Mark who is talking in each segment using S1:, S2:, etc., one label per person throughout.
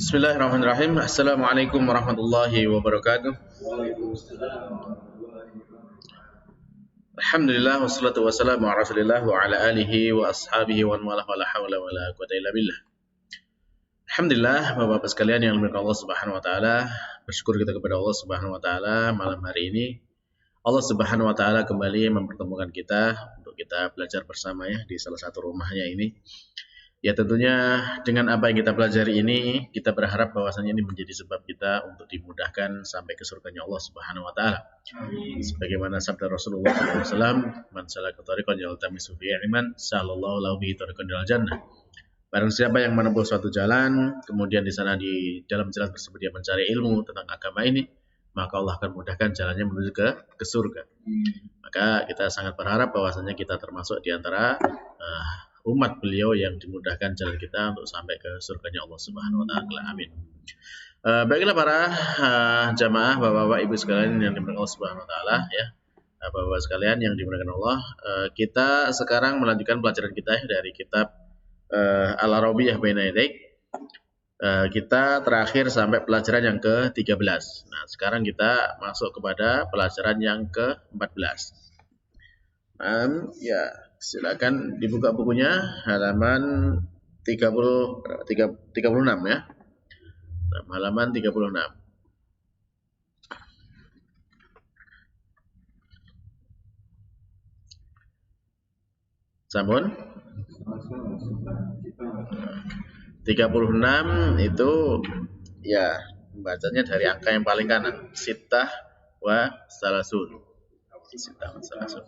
S1: Bismillahirrahmanirrahim. Assalamualaikum warahmatullahi wabarakatuh. Alhamdulillah wassalatu wassalamu ala Rasulillah wa ala alihi wa ashabihi wa man wala haula wala quwwata illa billah. Alhamdulillah, Bapak-bapak sekalian yang dimuliakan Allah Subhanahu wa taala, bersyukur kita kepada Allah Subhanahu wa taala malam hari ini. Allah Subhanahu wa taala kembali mempertemukan kita untuk kita belajar bersama ya di salah satu rumahnya ini. Ya tentunya dengan apa yang kita pelajari ini, kita berharap bahwasanya ini menjadi sebab kita untuk dimudahkan sampai ke surganya Allah Subhanahu wa taala. Sebagaimana sabda Rasulullah SAW, "Man salaka thariqan yaltamisu fihi ilman, sahallallahu lahu bihi thariqan ilal jannah." Barang siapa yang menempuh suatu jalan, kemudian di sana di dalam jalan tersebut dia mencari ilmu tentang agama ini, maka Allah akan mudahkan jalannya menuju ke surga. Maka kita sangat berharap bahwasanya kita termasuk di antara umat beliau yang dimudahkan jalan kita untuk sampai ke surganya Allah Subhanahu wa taala. Amin. Baiklah para jamaah, Bapak-bapak, Ibu sekalian yang dimuliakan Allah Subhanahu wa taala ya. Bapak-bapak sekalian yang dimuliakan Allah, kita sekarang melanjutkan pelajaran kita dari kitab Al-Arabiyah Baina Yadaik. Kita terakhir sampai pelajaran yang ke-13. Nah, sekarang kita masuk kepada pelajaran yang ke-14. Ya, silakan dibuka bukunya halaman 36 ya. Halaman 36. Sampun? 36 itu ya bacanya dari angka yang paling kanan, sittah wa salasun. Sittah wa salasun.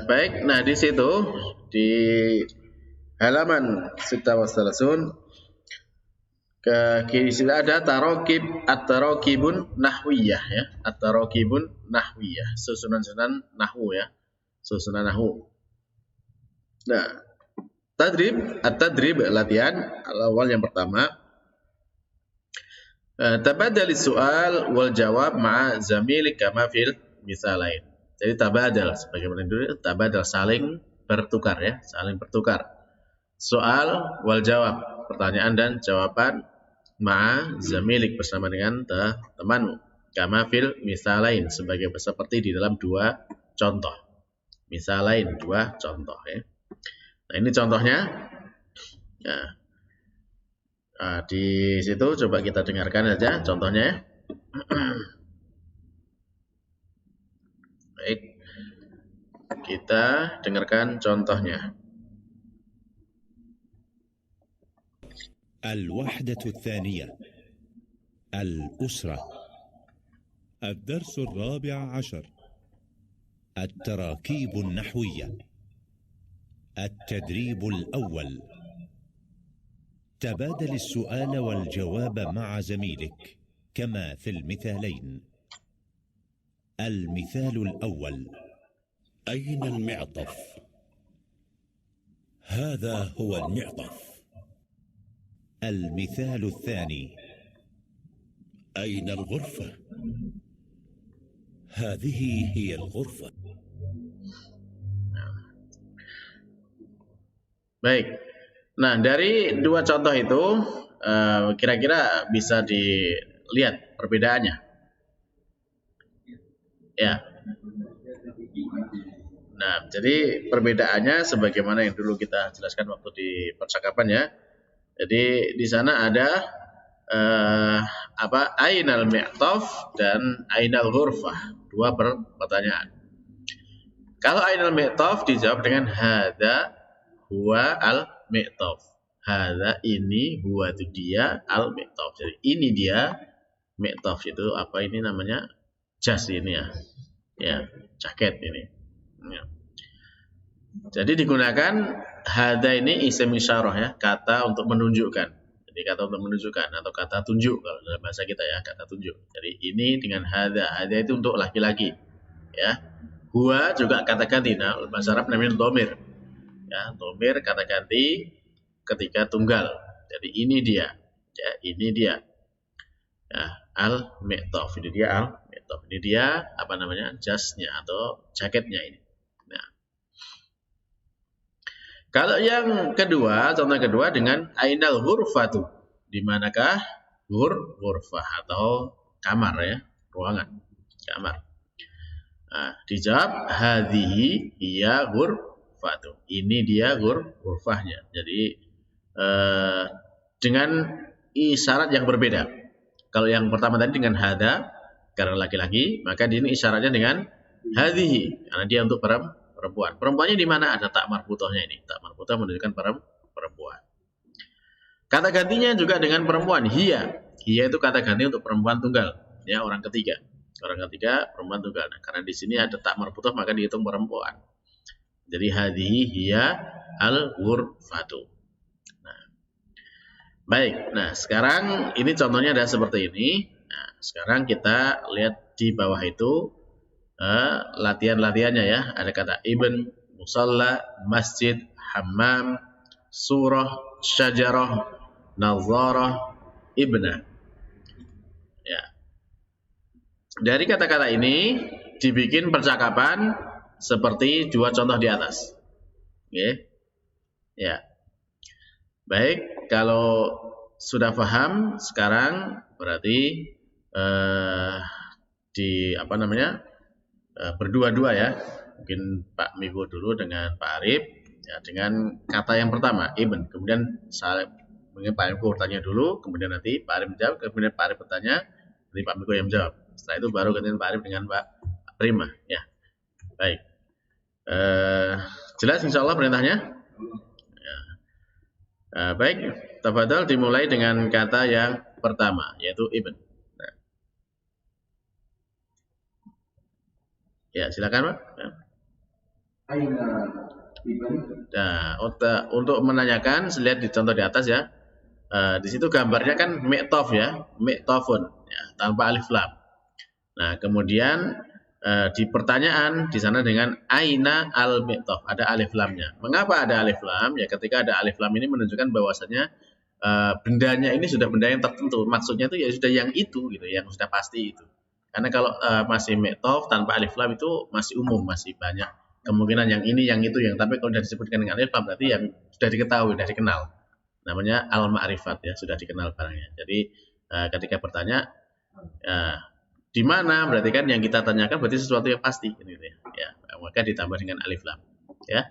S1: Baik, nah di situ di halaman sittah wa salasun ke kiri sini ada tarokib at-tarokibun nahwiyah ya, at-tarokibun nahwiyah, susunan-susunan nahwu ya, susunan nahwu. Nah, at-tadrib latihan awal yang pertama, tabadal soal wal jawab ma'a zamilik kama fil misalain. Jadi tabadal sebagaimana dulu, tabadal saling bertukar ya, saling bertukar. Soal wal jawab, pertanyaan dan jawaban, ma'a zamilik bersama dengan temanmu, kama fil misalain seperti di dalam dua contoh. Misalain, dua contoh ya. Nah, ini contohnya. Nah, di situ coba kita dengarkan saja contohnya ya. Baik. Kita dengarkan contohnya.
S2: الوحدة الثانية الأسرة الدرس الرابع عشر التراكيب النحوية التدريب الأول تبادل السؤال والجواب مع زميلك كما في المثالين. المثال الأول:
S3: أين المعطف؟ هذا هو المعطف.
S2: المثال الثاني:
S3: أين الغرفة؟ هذه هي الغرفة.
S1: Baik. Nah, dari dua contoh itu kira-kira bisa dilihat perbedaannya. Ya. Nah, jadi perbedaannya sebagaimana yang dulu kita jelaskan waktu di percakapan ya. Jadi di sana ada ainal mi'taf dan ainal ghurfah, dua pertanyaan. Kalau ainal mi'taf dijawab dengan hadza huwa al mi'taf. Hadza ini, huwa itu dia, al mi'taf. Jadi ini dia mi'taf, itu apa ini namanya? Jas ini ya. Ya, jaket ini. Ya. Jadi digunakan hadza ini isim isyarah ya, kata untuk menunjukkan. Jadi kata untuk menunjukkan atau kata tunjuk kalau dalam bahasa kita ya, kata tunjuk. Jadi ini dengan hadza. Hadza itu untuk laki-laki. Ya. Huwa juga kata ganti. Nah, bahasa Arab namanya dhamir. Ya, dhamir kata ganti ketika tunggal. Jadi ini dia. Ya, ini dia. Ya, al-mi'taf. Ini dia al-mi'taf. Ini dia apa namanya? Jasnya atau jaketnya ini. Nah, Kalau yang kedua, contoh kedua dengan ainal ghurfatu. Di manakah ghurfah atau kamar ya, ruangan, kamar. Nah, dijawab hadhihi hiya ghurfatu. Ini dia ghurfahnya. Jadi dengan isyarat yang berbeda. Kalau yang pertama tadi dengan hada karena laki-laki, maka ini isyaratnya dengan hadhihi karena dia untuk perempuan. Perempuannya di mana? Ada tak marbutohnya ini. Tak marbutoh menunjukkan perempuan. Kata gantinya juga dengan perempuan, hiya. Hiya itu kata ganti untuk perempuan tunggal, ya, orang ketiga. Orang ketiga perempuan tunggal. Nah, karena di sini ada tak marbutoh maka dihitung perempuan. Jadi hadhihi hiya al-ghurfatu. Nah, baik. Nah, sekarang ini contohnya ada seperti ini. Nah, sekarang kita lihat di bawah itu latihan-latihannya ya. Ada kata ibn, musalla, masjid, hammam, surah, syajarah, nazarah, ibna. Ya. Dari kata-kata ini dibikin percakapan seperti dua contoh di atas. Oke. Ya. Baik, kalau sudah paham sekarang berarti di apa namanya? Berdua-dua ya. Mungkin Pak Migo dulu dengan Pak Arif ya, dengan kata yang pertama ibn, kemudian mungkin Pak Migo bertanya dulu, kemudian nanti Pak Arif menjawab, kemudian Pak Arif bertanya, nanti Pak Migo yang menjawab. Setelah itu baru kemudian Pak Arif dengan Pak Prima ya. Baik. Jelas insyaallah perintahnya? Ya. Baik, tafadhol dimulai dengan kata yang pertama yaitu ibn. Ya, silakan Pak. Ya. Nah, untuk menanyakan, lihat di contoh di atas ya. Di situ gambarnya kan mi'tof ya, mi'tofun ya, tanpa alif lam. Nah, kemudian di pertanyaan di sana dengan aina al mi'tof, ada alif lamnya. Mengapa ada alif lam? Ya, ketika ada alif lam ini menunjukkan bahwasanya bendanya ini sudah benda yang tertentu. Maksudnya itu ya sudah yang itu gitu, yang sudah pasti itu. Karena kalau masih mi'tof tanpa alif lam itu masih umum, masih banyak kemungkinan yang ini, yang itu, yang tapi kalau sudah disebutkan dengan alif lam berarti yang sudah diketahui, sudah dikenal. Namanya al-ma'rifat ya, sudah dikenal barangnya. Jadi ketika bertanya di mana berarti kan yang kita tanyakan berarti sesuatu yang pasti gitu ya. Ya, maka ditambah dengan alif lam ya.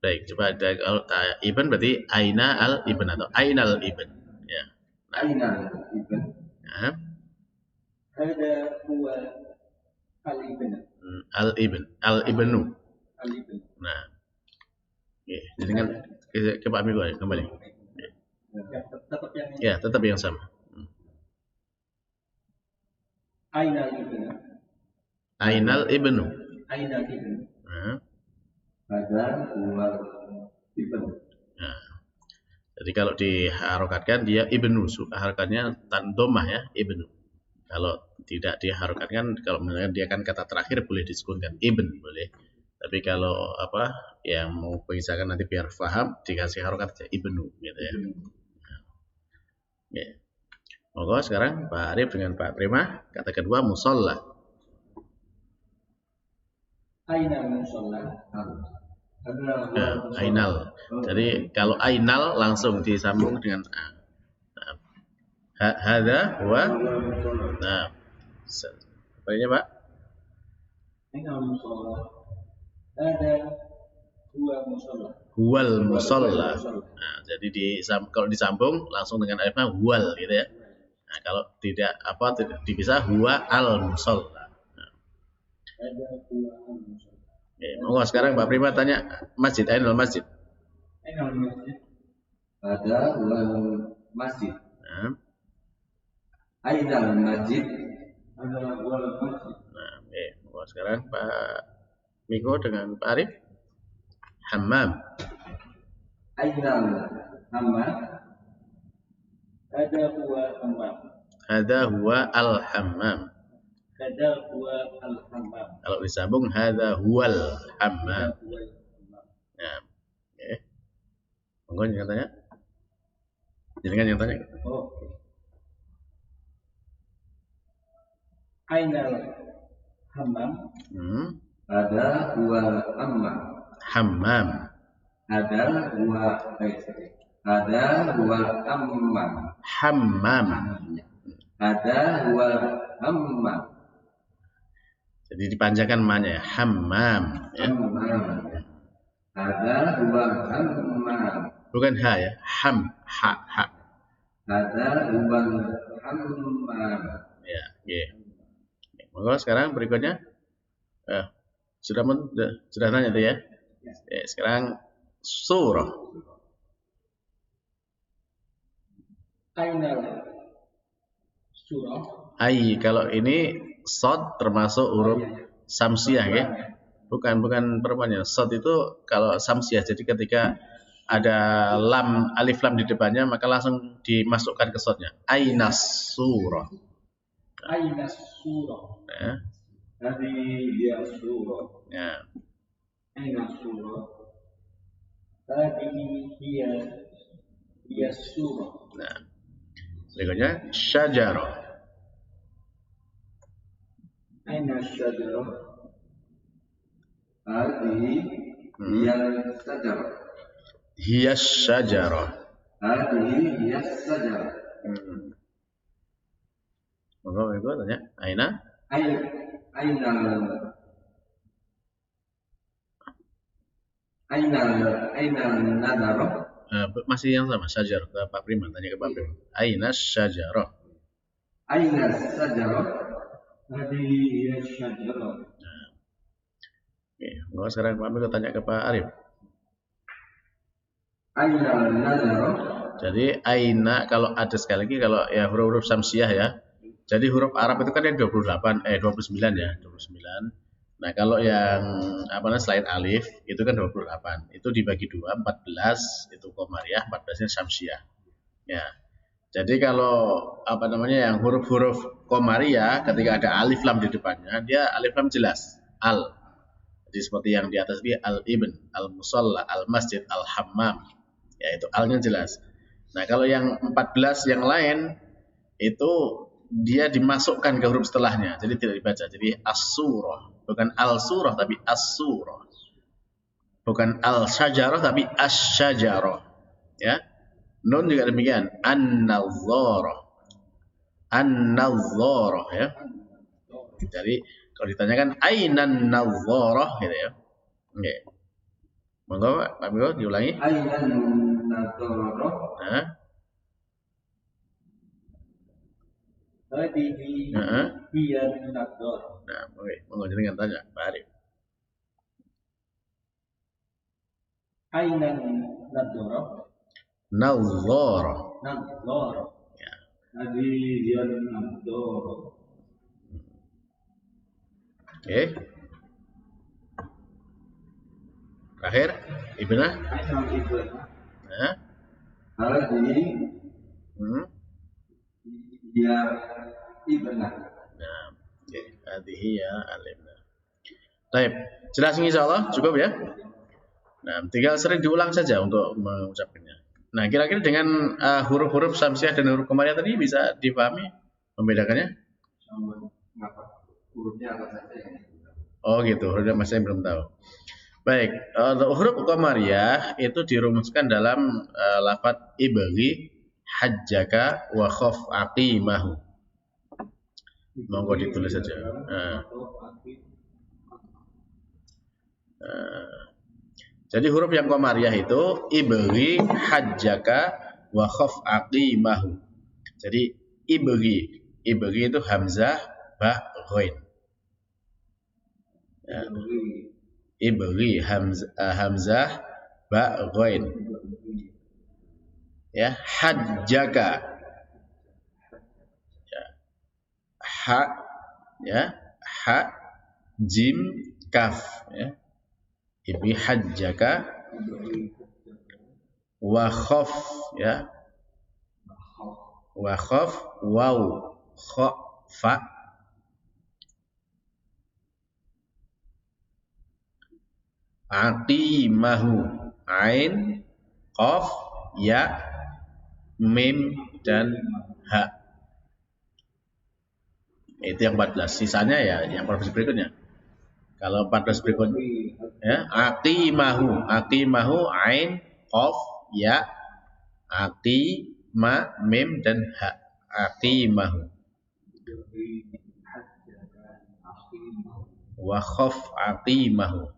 S1: Baik, coba kalau ibn berarti aina al ibn atau ainal ibn ya. Nah. Ainal ibn. Ya. Ada huwa al-ibn. Al-ibn, al-ibnu. Al-ibn. Nah. Oke, jadi kan ke Pak Migo ya, kembali. Ya, tetap yang sama. Ainal ibnu. Ainal ibnu. Ainal ibnu. Nah. Ada huwa ibnu. Nah. Jadi kalau diharokatkan dia ibnu, harokatnya tandomah ya, ibnu. Kalau tidak diharokatkan, kalau misalnya dia kan kata terakhir boleh disukunkan ibn boleh. Tapi kalau apa yang mau pengisahkan nanti biar paham dikasih harokat aja ibnu gitu ya. Ya. Monggo sekarang Pak Arif dengan Pak Prima kata kedua musalla. Ainal musalla. Ainal. Jadi kalau ainal langsung disambung dengan hadza huwa. Nah, apanya Pak? Ainal musalla. Ada huwa musalla. Huwal musalla. Nah, jadi kalau disambung langsung dengan alifnya huwal gitu ya. Nah, kalau tidak dipisah huwa al musalla. Nah. Ada huwa al musalla. Monggo sekarang Mbak Prima tanya masjid, ainal masjid. Ainal masjid. Ada huwal masjid. Nah. Ainal masjid. Ada huwal masjid. Nah, monggo sekarang Pak Miko dengan Pak Arif. Hammam. Ainal hammam. Ada huwa hammam. Ada huwa al-hammam. Ada huwa al-hammam. Kalau disambung ada huwal hammam. Ya. Oke. Monggo yang tanya. Jangan yang tanya. Oh. Ainal hammam. Ada huwal hammam. Hammam.
S4: Hada huwa hammam.
S1: Hammam.
S4: Hada huwa hammam.
S1: Jadi dipanjangkan ma-nya ya. Hammam ya.
S4: Hammam. Hada huwa hammam.
S1: Bukan ha ya. Ha.
S4: Hada huwa hammam.
S1: Ya, yeah. Monggo sekarang berikutnya. Sudah tanya tuh ya. Sekarang surah.
S5: Aina surah.
S1: Kalau ini sod termasuk huruf samsiah ya. Bukan perempuannya. Sod itu kalau samsiah. Jadi ketika ada alif lam di depannya maka langsung dimasukkan ke sodnya. Aina surah.
S5: Aina surah.
S1: Ya.
S4: Hadi hiya surah.
S1: Ya.
S4: Aina surah.
S5: Hadihi hiya surah.
S1: Nah. Berikutnya syajarah.
S4: Aina syajarah. Hadi hiya syajarah.
S1: Hiya syajarah.
S4: Hadi hiya syajarah.
S1: Monggo Ibu tanya. Aina?
S4: Aina nadarah.
S1: Masih yang sama, syajarah. Pak Prima, tanya ke Pak Prima. Aina syajarah.
S4: Aina syajarah. Hadihi hiya syajarah.
S1: Oke, monggo sekarang Pak Prima tanya ke Pak Arif.
S4: Aina nadarah.
S1: Jadi aina kalau ada sekali lagi kalau ya huruf-huruf samsiah ya. Jadi huruf Arab itu kan yang 29 ya, 29. Nah, kalau yang selain alif itu kan 28. Itu dibagi 2, 14 itu qamariyah, 14-nya samsiah. Ya. Jadi kalau yang huruf-huruf qamariyah ketika ada alif lam di depannya, dia alif lam jelas, al. Jadi seperti yang di atas ini al-ibn, al-musalla, al-masjid, al-hammam. Ya, itu alnya jelas. Nah, kalau yang 14 yang lain itu dia dimasukkan ke huruf setelahnya, jadi tidak dibaca. Jadi as-surah, bukan al-surah tapi as-surah. Bukan al-syajarah tapi as-syajarah. Ya. Nun juga demikian, an-nadharah. An-nadharah ya. Jadi kalau ditanyakan ainan nadharah gitu ya. Oke. Monggo Pak Miko diulangi.
S4: Ainan nadharah.
S1: Nah.
S5: Hadihi hiya nadarah.
S1: Nah, oke. Monggo jenengan tanya Pak Arif.
S5: Aina nadarah.
S1: Nadharah.
S5: Nadarah.
S1: Ya.
S4: Hadihi hiya nadarah.
S1: Oke. Terakhir, Ibnah.
S4: Aina ibnah.
S1: Nah.
S4: Hadihi hiya ibnah.
S1: Nah, oke. Hadihi ya al-ibnah. Baik, jelas insyaallah cukup ya. Nah, tinggal sering diulang saja untuk mengucapkannya. Nah, kira-kira dengan huruf-huruf samsiah dan huruf qamariyah tadi bisa dipahami membedakannya?
S4: Hurufnya apa saja yang
S1: Oh gitu, hurufnya masih belum tahu. Baik, huruf qamariyah itu dirumuskan dalam lafaz ibghi hajjaka wa khaf aqimahu. Monggo ditulis saja. Jadi huruf yang qamariyah itu ibghi hajjaka wa khaf aqimahu. Jadi ibghi itu hamzah ba ghain. Ya. Ibghi hamzah ba ghain. Ya, hajjaka. Ya. Ha ya, ha jim kaf ya. Ibghi hajjaka wa khaf ya. Wa khaf waw kha fa aqimahu ain qaf ya mim dan ha. Itu yang 14. Sisanya ya yang profesi berikutnya. Kalau 14 berikutnya ya, aqimahu ain qaf ya, aqima mim dan ha. Aqimahu wa khaf aqimahu.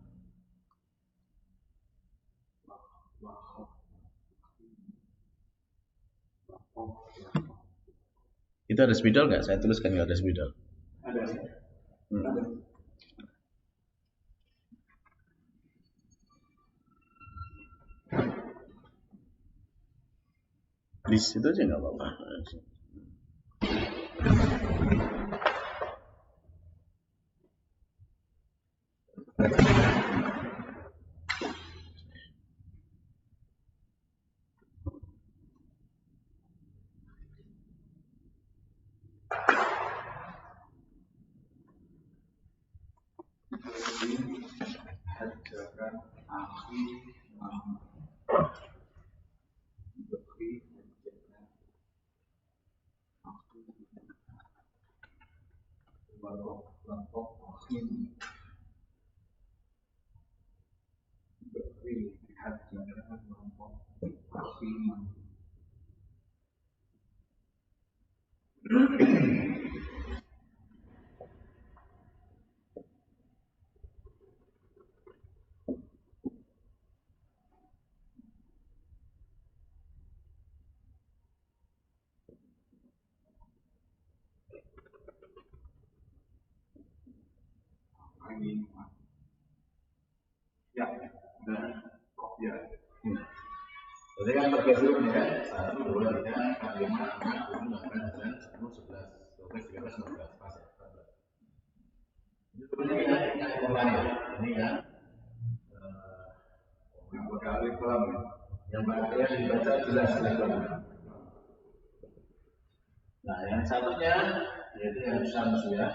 S1: Itu ada spidol nggak? Saya tuliskan nggak ada spidol.
S4: Ada.
S1: Di situ aja nggak apa-apa.
S4: Ya, dan ya. Jadi kan tergeser ya, 1, 2, 3, 4, 5, 6, 7, 8, 9, 10, 11, 12, 13, 14, pas ya. Ini kan kali kolam yang makanya dibaca jelas. Nah, yang satunya yaitu yang syams ya.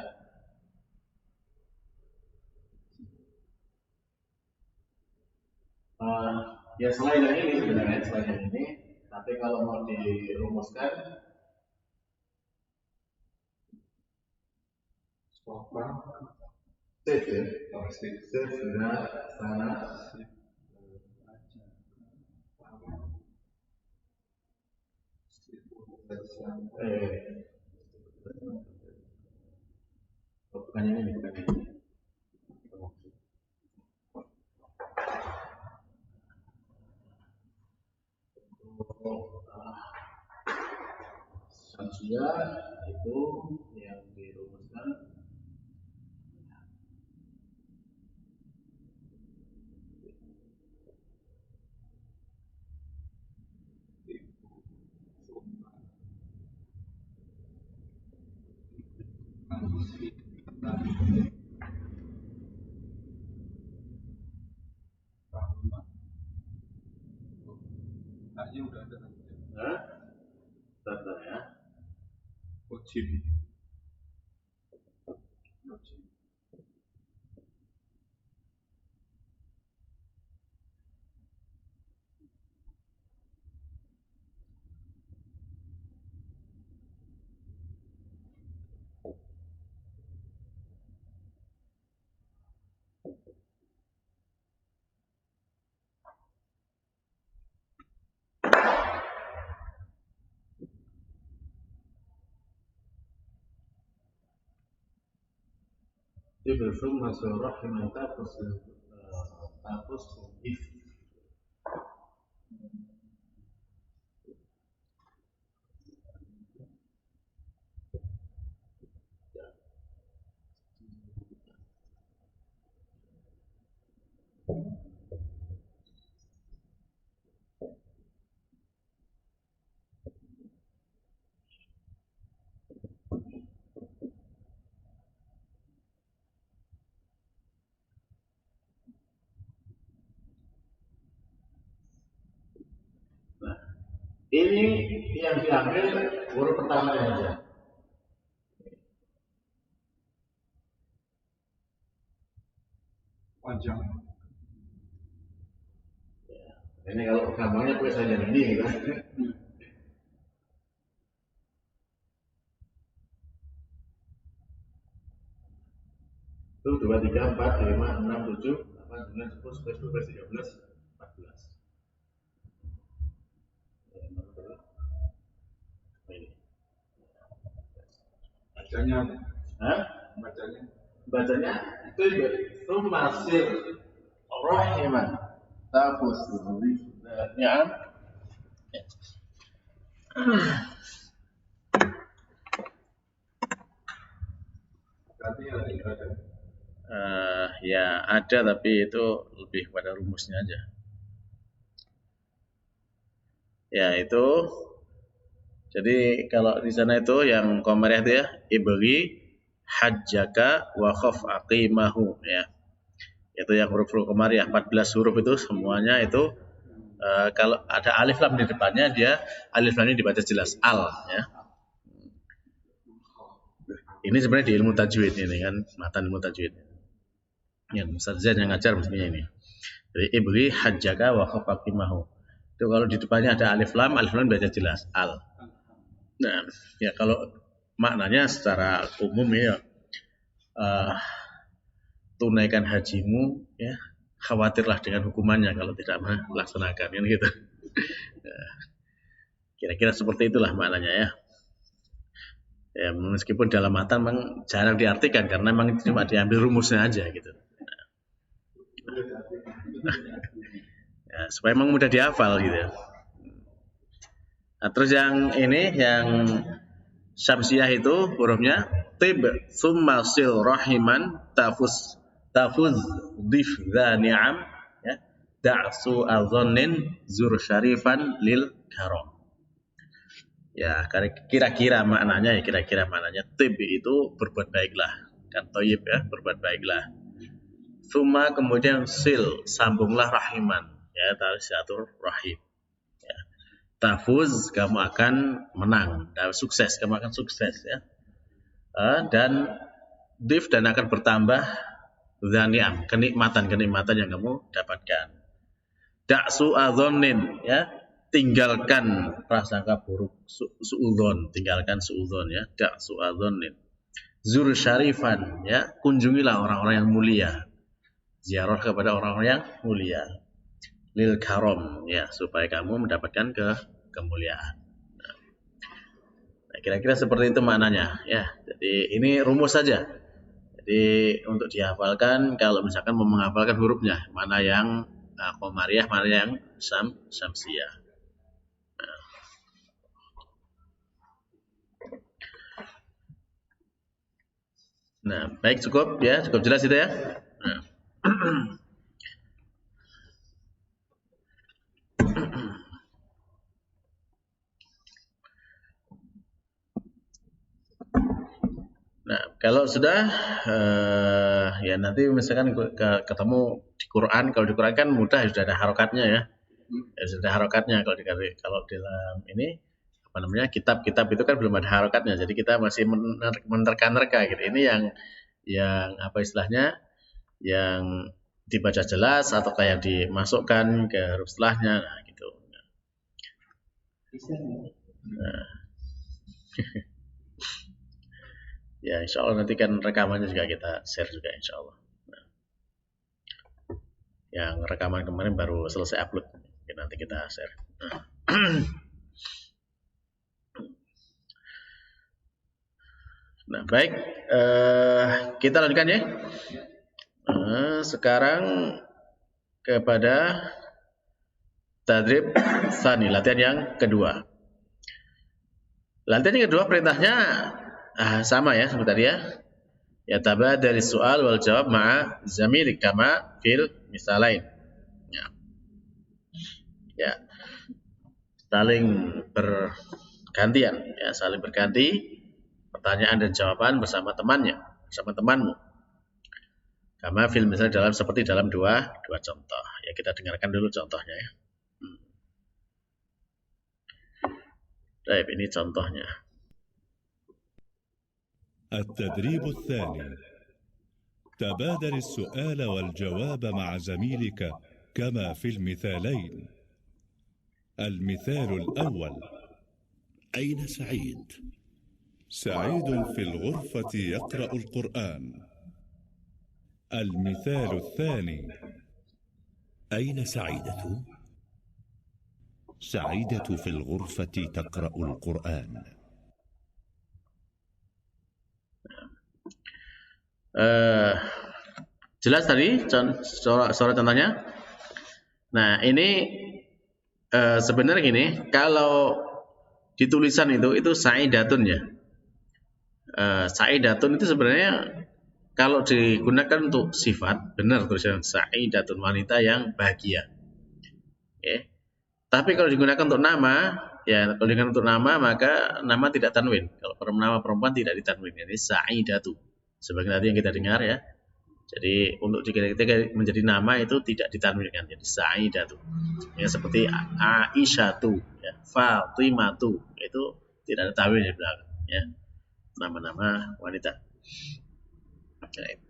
S4: Ya selain yang ini sebenarnya selain yang ini, tapi kalau mau dirumuskan save ya, save sudah sana bukan ini bukan ini. Samsia itu yang dirumuskan udah ada. Tanda ya. Wajib. Ibn masuk rahimah tapus if ini yang diambil huruf pertama saja. Panjang. Ini kalau gambarnya tulis saja ini gitu. Itu 2, 3, 4, 5, 6, 7, 8, 9, 10, 11, 12, 13, 14. Bacanya, bacanya Tumasil Rahiman Tafus Ni'am. Ya ada, tapi itu lebih pada rumusnya aja. Ya itu. Jadi kalau di sana itu yang komariah itu ya, ibri hajjaka wa khaf aqimahu ya. Itu yang huruf-huruf komariah 14 huruf itu semuanya itu kalau ada alif lam di depannya, dia alif lamnya dibaca jelas al ya. Ini sebenarnya di ilmu tajwid ini kan, matan ilmu tajwid. Yang Ustaz Zain yang ngajar mestinya ini. Jadi ibri hajjaka wa khaf aqimahu. Itu kalau di depannya ada alif lam baca jelas al. Nah, ya kalau maknanya secara umum ya, tunaikan hajimu ya, khawatirlah dengan hukumannya kalau tidak melaksanakan kan gitu. Kira-kira seperti itulah maknanya ya. Ya meskipun dalam matan memang jarang diartikan karena memang cuma diambil rumusnya aja gitu. Ya, supaya memang mudah dihafal gitu ya. Nah, terus yang ini yang syamsiah itu hurufnya tib summa sil rahiman tafuz dif dha ni'am ya da'su adhannin zur syarifan lil karam. Ya kira-kira maknanya tib itu berbuat baiklah kan, thayyib ya, berbuat baiklah. Summa kemudian sil, sambunglah rahiman ya, tali silatur rahim. Tafuz, kamu akan menang, dan sukses, kamu akan sukses ya. Dan dif, dan akan bertambah dzani'am, kenikmatan yang kamu dapatkan. Da'su adzonin ya, tinggalkan prasangka buruk, su'udzon, tinggalkan su'udzon ya, da'su adzonin. Zur syarifan ya, kunjungilah orang-orang yang mulia, ziarah kepada orang-orang yang mulia. Lil karom ya, supaya kamu mendapatkan kemuliaan. Nah, kira-kira seperti itu maknanya ya. Jadi ini rumus saja. Jadi untuk dihafalkan, kalau misalkan mau menghafalkan hurufnya, mana yang komariah, mana yang syamsiah. Nah, baik, cukup ya, cukup jelas itu ya. Nah. Nah, kalau sudah ya nanti misalkan ketemu di Quran, kalau di Quran kan mudah, sudah ada harokatnya ya. Sudah ada harokatnya kalau dalam ini apa namanya, kitab-kitab itu kan belum ada harokatnya. Jadi kita masih menerka-nerka gitu. Ini yang apa istilahnya, yang dibaca jelas atau kayak dimasukkan ke huruf setelahnya, nah gitu. Nah. Ya insya Allah nanti kan rekamannya juga kita share juga insya Allah. Nah, yang rekaman kemarin baru selesai upload, nanti kita share. Nah baik, kita lanjutkan ya. Sekarang kepada tadrib tsani, latihan yang kedua. Latihan yang kedua perintahnya sama ya seperti tadi ya. Ya tabadal soal wal jawab ma'a zamilik kama fil misalain. Ya. Saling bergantian ya, saling berganti pertanyaan dan jawaban bersama temanmu. Kama fil misal seperti dalam dua contoh. Ya kita dengarkan dulu contohnya ya. Baik, ini contohnya.
S3: التدريب الثاني تبادل السؤال والجواب مع زميلك كما في المثالين. المثال الأول: أين سعيد؟ سعيد في الغرفة يقرأ القرآن. المثال الثاني.
S2: أين سعيدة؟ سعيدة في الغرفة تقرأ القرآن.
S1: Jelas tadi soal contohnya. Nah ini sebenarnya gini, kalau di tulisan itu sa'idatun ya. Sa'idatun itu sebenarnya kalau digunakan untuk sifat, benar tulisan sa'idatun, wanita yang bahagia. Okay. Tapi kalau digunakan untuk nama, ya kalau digunakan untuk nama maka nama tidak tanwin. Kalau nama perempuan tidak ditanwin, ini sa'idatu. Sebagai tadi yang kita dengar ya. Jadi untuk ketika menjadi nama itu tidak ditanwinkan, jadi sa'idatu. Ya seperti Aisyatu, ya, Fatimatu, itu tidak ada tanwin di belakang, ya. Nama-nama wanita. Okay.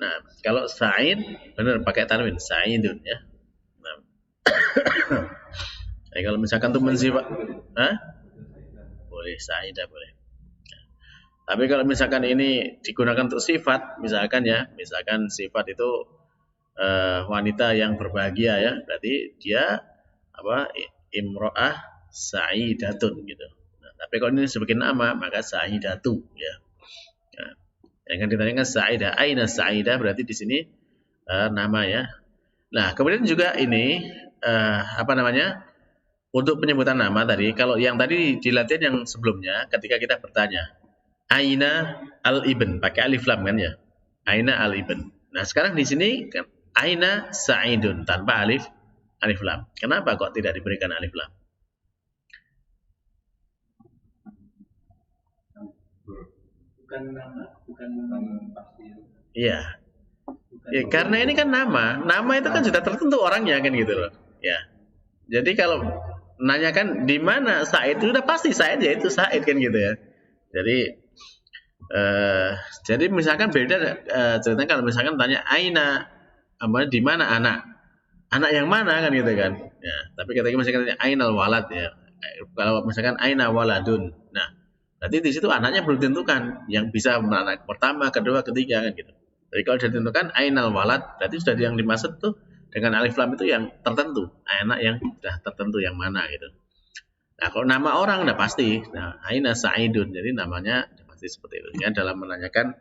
S1: Nah, kalau Sa'id benar pakai tanwin, Sa'idun ya. Nah. Kalau misalkan itu mensifat, boleh Sa'idah boleh. Tapi kalau misalkan ini digunakan untuk sifat, misalkan sifat itu wanita yang berbahagia ya, berarti dia imro'ah sa'idatun gitu. Nah, tapi kalau ini sebagai nama maka sa'idatu ya. Nah, yang kan ditanyakan sa'idah, aina sa'idah berarti di sini nama ya. Nah, kemudian juga ini untuk penyebutan nama tadi, kalau yang tadi di latihan yang sebelumnya ketika kita bertanya Aina al-ibn, pakai alif lam kan ya. Aina al-ibn. Nah, sekarang di sini kan Aina Sa'idun tanpa alif lam. Kenapa kok tidak diberikan alif lam?
S5: Bukan nama pasti.
S1: Iya. Ya, karena ini kan nama. Nama itu kan sudah tertentu orangnya kan gitu loh. Ya. Jadi kalau nanyakan di mana Sa'id, sudah pasti Sa'id ya itu Sa'id kan gitu ya. Jadi misalkan beda ceritanya kalau misalkan tanya aina, di mana anak yang mana kan gitu kan ya. Tapi ketika misalkan tanya ainal walad ya, kalau misalkan aina waladun, nah berarti di situ anaknya belum ditentukan, yang bisa anak pertama, kedua, ketiga kan gitu. Jadi kalau sudah ditentukan ainal walad, berarti sudah yang dimaksud tuh dengan alif lam itu yang tertentu, anak yang sudah tertentu yang mana gitu. Nah kalau nama orang udah pasti, nah aina Sa'idun, jadi namanya seperti itu ya. Dalam menanyakan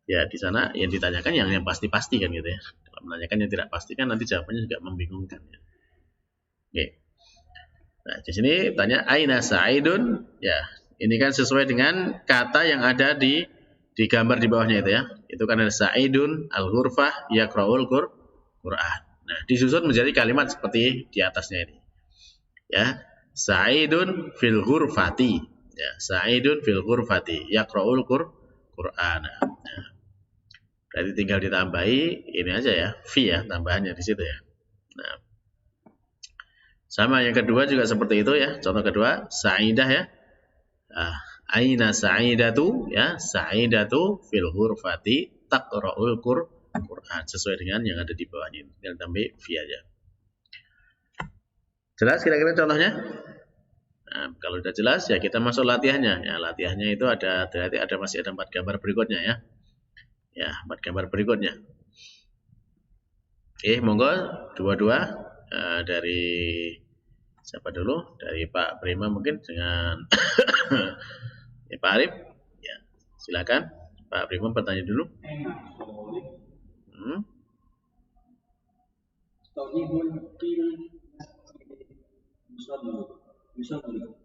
S1: ya di sana yang ditanyakan yang pasti-pasti kan gitu ya. Dalam menanyakan yang tidak pasti kan nanti jawabannya juga membingungkan ya. Oke. Nah di sini tanya aina Sa'idun ya, ini kan sesuai dengan kata yang ada di gambar di bawahnya itu ya. Itu kan ada Sa'idun al-ghurfah yaqra'ul Qur'an. Nah disusun menjadi kalimat seperti di atasnya ini ya. Sa'idun fil ghurfati ya, Sa'idun fil ghurfati yaqra'ul Qur'an. Nah, berarti tinggal ditambahi ini aja ya, fi ya, tambahannya di situ ya. Nah, sama yang kedua juga seperti itu ya. Contoh kedua, sa'idah ya. Aina sa'idatu ya, sa'idatu fil ghurfati taqra'ul Qur'an, sesuai dengan yang ada di bawahnya. Tinggal tambah fi aja. Jelas kira-kira contohnya? Nah, kalau sudah jelas ya kita masuk latihannya. Ya, latihannya itu masih ada 4 gambar berikutnya ya. Ya, 4 gambar berikutnya. Oke, monggo dua-dua dari siapa dulu? Dari Pak Prima mungkin dengan ya, Pak Arif. Ya, silakan. Pak Prima bertanya dulu.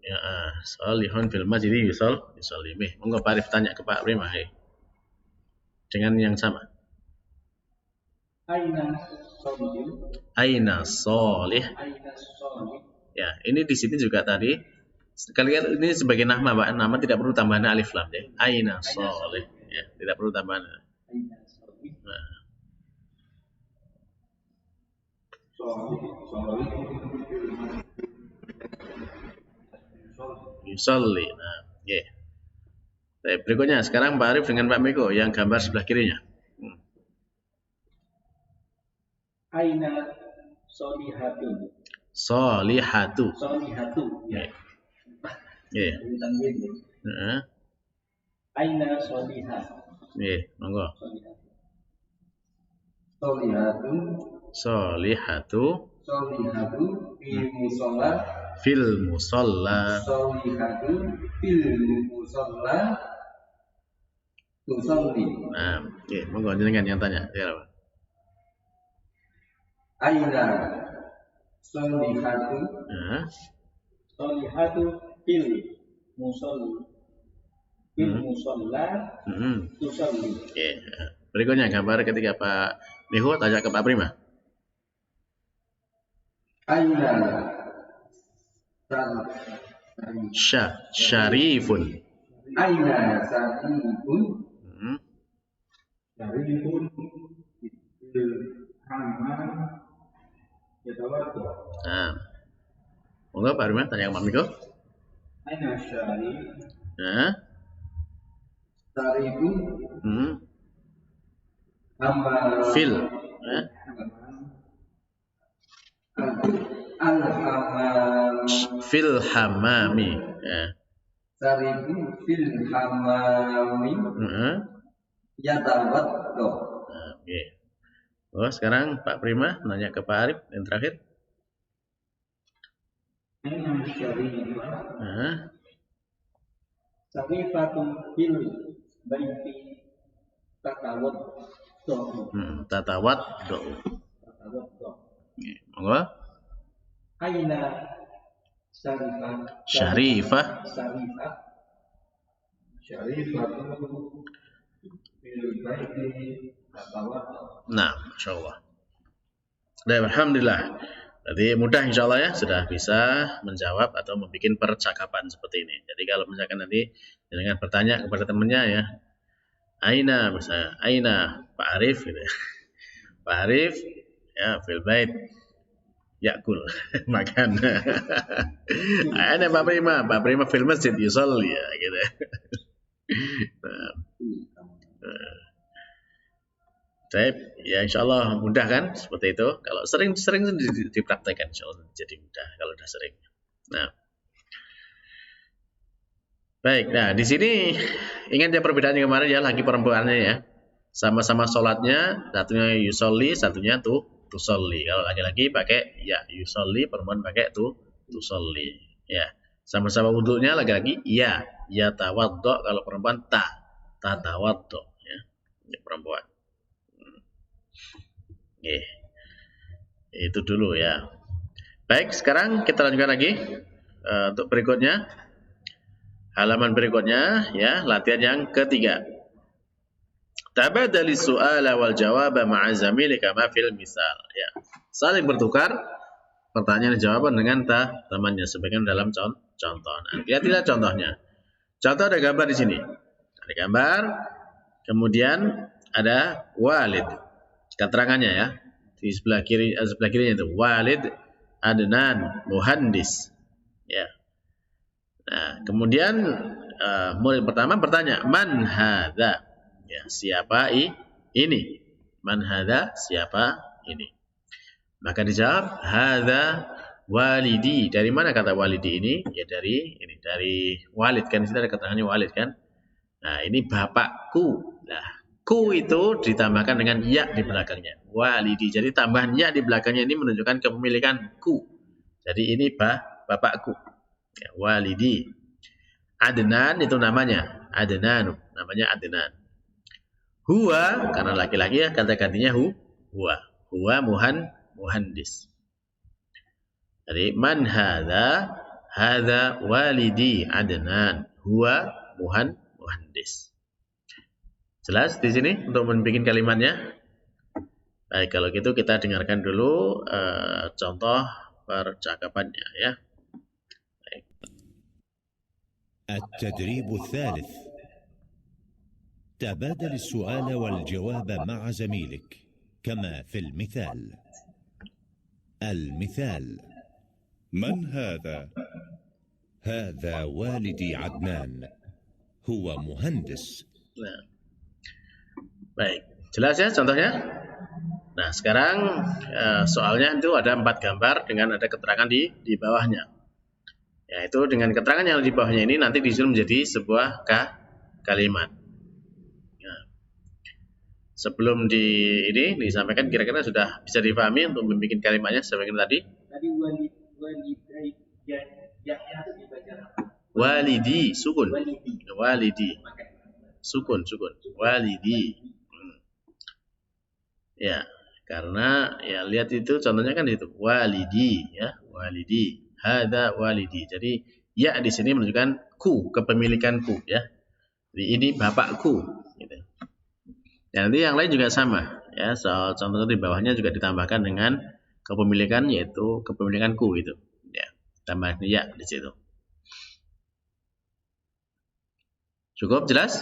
S1: Ya, solihun fil masjid yusollimih. Monggo Pak Arif tanya ke Pak Prima dengan yang sama. Aina solih. Ya, ini di sini juga tadi. Kalian ini sebagai nama, Pak. Nama tidak perlu tambahan alif lam ya. Aina solih. Ya, tidak perlu tambahan. Nah. Yusolli. Nah, yeah. Baik, berikutnya sekarang Pak Arif dengan Pak Miko yang gambar sebelah kirinya.
S5: Aina solihatu.
S1: Solihatu.
S5: Ya.
S1: Yeah.
S5: Aina solihah.
S1: Nggih, monggo.
S6: Solihatu
S1: Solihatu
S6: solihatu fil musola
S1: fil musalla.
S6: solihatu fil musola tusolli.
S1: Nah, nggih, monggo jenengan yang tanya. Ya, Pak.
S6: Aina solihatu
S1: Nah,
S5: Solihatu fil musol fil musalla tusalli.
S1: Oke. Berikutnya gambar ketika Pak Mihu tanya ke Pak Prima.
S6: Aina
S1: Syarifun.
S6: Aina sarifun
S1: Hmm.
S5: Syarifun fil hammam yatawaddo.
S1: Nah, monggo Pak Prima tanya ke Pak Mihu.
S5: Aina syarif
S1: Nah,
S6: sarifun
S1: hmm.
S6: amma
S1: Fil.
S6: al-hamam
S1: Fil hamami. Ya.
S6: sarifun fil hamami
S1: Heeh.
S6: yatawaddo.
S1: Nah, oke. Oh, sekarang Pak Prima nanya ke Pak Arif yang terakhir.
S5: aina syarifah
S1: Nah,
S5: syarifatun fil baiti tatawaddo.
S1: tatawat do.
S5: Tatawaddo.
S1: Monggo.
S5: Aina syarifah
S1: Syarifah.
S5: syarifah syarifatun fil baiti tatawaddo.
S1: Nah, Masya Allah. Dan Alhamdulillah. Jadi mudah insya Allah ya, sudah bisa menjawab atau membuat percakapan seperti ini. Jadi kalau misalkan nanti dengan bertanya kepada temannya ya, Aina misalnya, Aina Pak Arif gitu. Pak Arif ya fil bait yakul makan. Aina Pak Prima fil masjid yusolli ya gitu. Nah, Baik, ya insya Allah mudah kan seperti itu. Kalau sering-sering dipraktekkan insya Allah jadi mudah kalau udah sering. Nah, baik. Nah di sini ingat ya perbedaannya kemarin ya lagi perempuannya ya. Sama-sama sholatnya, satunya yusolli, satunya tusolli. Kalau laki-laki pakai ya yusolli, perempuan pakai tusolli. Ya, sama-sama wudhunya laki-laki ya tawaddo, kalau perempuan tawaddo ya. Ini perempuan. Oke. Itu dulu ya. Baik, sekarang kita lanjutkan lagi untuk berikutnya. Halaman berikutnya ya, latihan yang ketiga. Tabadali su'ala wal jawaba ma'a zamilika ma fil misal. Ya. Saling bertukar pertanyaan dan jawaban dengan temannya sebagian dalam contoh. Nah, lihat contohnya. Contoh ada gambar di sini. Ada gambar, kemudian ada walid. Keterangannya ya. Di sebelah kirinya itu Walid Adnan Muhandis. Ya. Nah, kemudian murid pertama bertanya, "Man hadza?" Ya, siapa ini? Man hadza? Siapa ini? Maka dijawab, "Hadza walidi." Dari mana kata walidi ini? Ya dari walid kan, di sini ada keterangannya walid kan. Nah, ini bapakku. Nah, ku itu ditambahkan dengan ya di belakangnya. Walidi. Jadi tambahan ya di belakangnya ini menunjukkan kepemilikan ku. Jadi ini bapakku. Ya, walidi. Adnan itu namanya. Adnan. Namanya Adnan. Huwa, karena laki-laki ya, kata gantinya huwa. Huwa muhandis. Jadi man hadza? Hadza walidi Adnan. Huwa muhandis. Jelas di sini untuk membuat kalimatnya. Baik, kalau gitu kita dengarkan dulu contoh percakapannya ya. Baik.
S2: التدريب الثالث تبادل السؤال والجواب مع زميلك كما في المثال. المثال:
S3: من هذا؟
S2: هذا والدي عدنان، هو مهندس.
S1: Nah. Baik, jelas ya contohnya? Nah, sekarang soalnya itu ada 4 gambar dengan ada keterangan di bawahnya. Yaitu dengan keterangan yang di bawahnya ini nanti disusun menjadi sebuah kalimat. Nah, sebelum ini disampaikan kira-kira sudah bisa dipahami untuk membuat kalimatnya sebagian tadi.
S5: Tadi walidai ya itu dibaca apa?
S1: Walidi sukun.
S5: Walidi.
S1: Walidi.
S5: Pakai
S1: Sukun. Walidi. Ya, karena ya lihat itu contohnya kan itu walidi ya, walidi. Hada walidi. Jadi ya di sini menunjukkan ku, kepemilikanku ya. Jadi ini bapakku gitu. Dan nanti yang lain juga sama ya. Soal contoh di bawahnya juga ditambahkan dengan kepemilikan yaitu kepemilikanku itu. Ya, tambah ya di situ. Cukup jelas?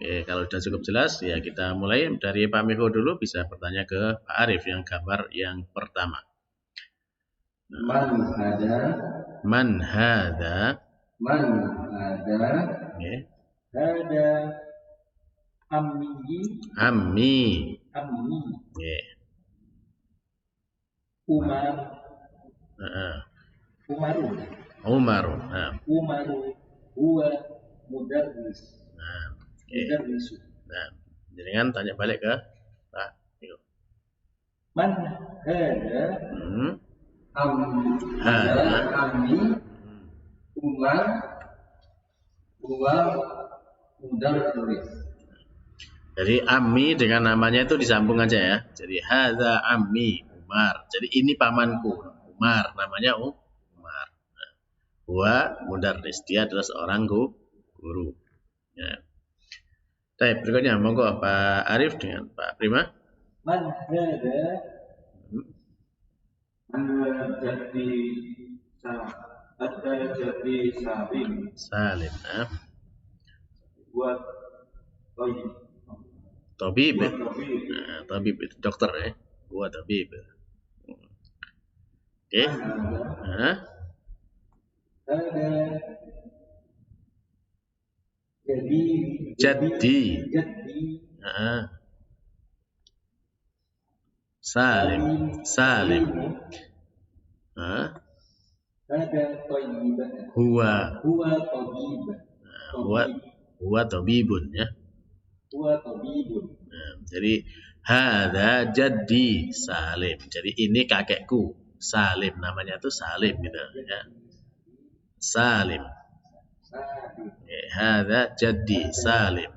S1: Oke, kalau sudah cukup jelas ya kita mulai dari Pak Miko dulu, bisa bertanya ke Pak Arif yang gambar yang pertama.
S6: Man hada.
S1: Oke.
S5: Hada ammi.
S1: Oke. Umaru. Nah.
S5: Umaru huwa mudarris.
S1: Nah.
S5: Okay.
S1: Nah, jangan tanya balik ke Pak Miko.
S5: Man hada
S6: Ammi Umar huwa mudarris.
S1: Jadi Ammi dengan namanya itu disambung aja ya. Jadi hadza Ammi Umar. Jadi ini pamanku Umar, namanya Umar. Nah, huwa mudarris, dia adalah seorang guru. Ya. Baik, berikutnya monggo Pak Arif dengan Pak Prima.
S5: Man hada jadi
S1: Salim. Nah.
S5: Buat
S1: Tabib. Nah, tabib itu dokter ya. Huwa tabib. Oke. Nah. Jadi. Nah. Salim. Nah. Huwa tabibun ya. Nah, jadi hada jaddi Salim. Jadi ini kakekku Salim, namanya itu Salim gitu ya. Salim. Hada jaddi Salim.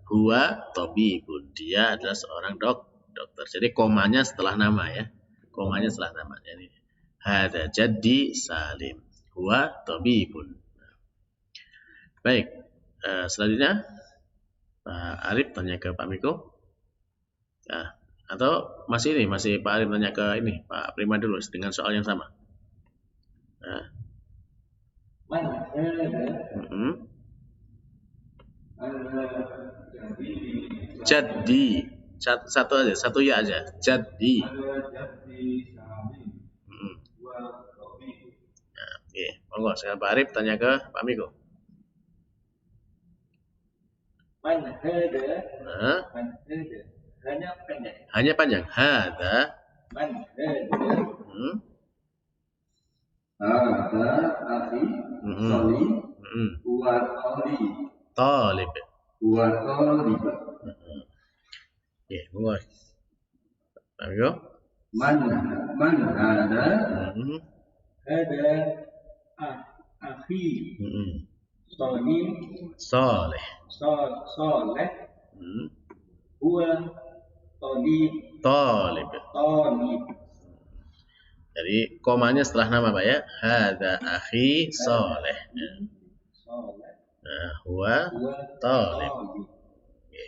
S1: Huwa tabibun. Dia adalah seorang dokter. Jadi komanya setelah nama ya. Komanya setelah nama. Jadi hada jaddi Salim. Huwa tabibun. Baik. Selanjutnya Pak Arif tanya ke Pak Miko. Ya, atau masih Pak Arif tanya ke ini Pak Prima dulu dengan soal yang sama. Nah. Jadi satu ya aja. Jadi. Nah, oke, monggo sekarang Pak Arif tanya ke Pak Miko. Hanya panjang. Hada.
S6: Hada akhi Salim huwa
S1: talib. Oke, monggo. Pak Miko.
S6: Man hada
S5: hada akhi
S1: Saleh.
S5: Huwa talib.
S1: Jadi komanya setelah nama Pak ya. Hada akhi Saleh. Nah, huwa talib. Oke.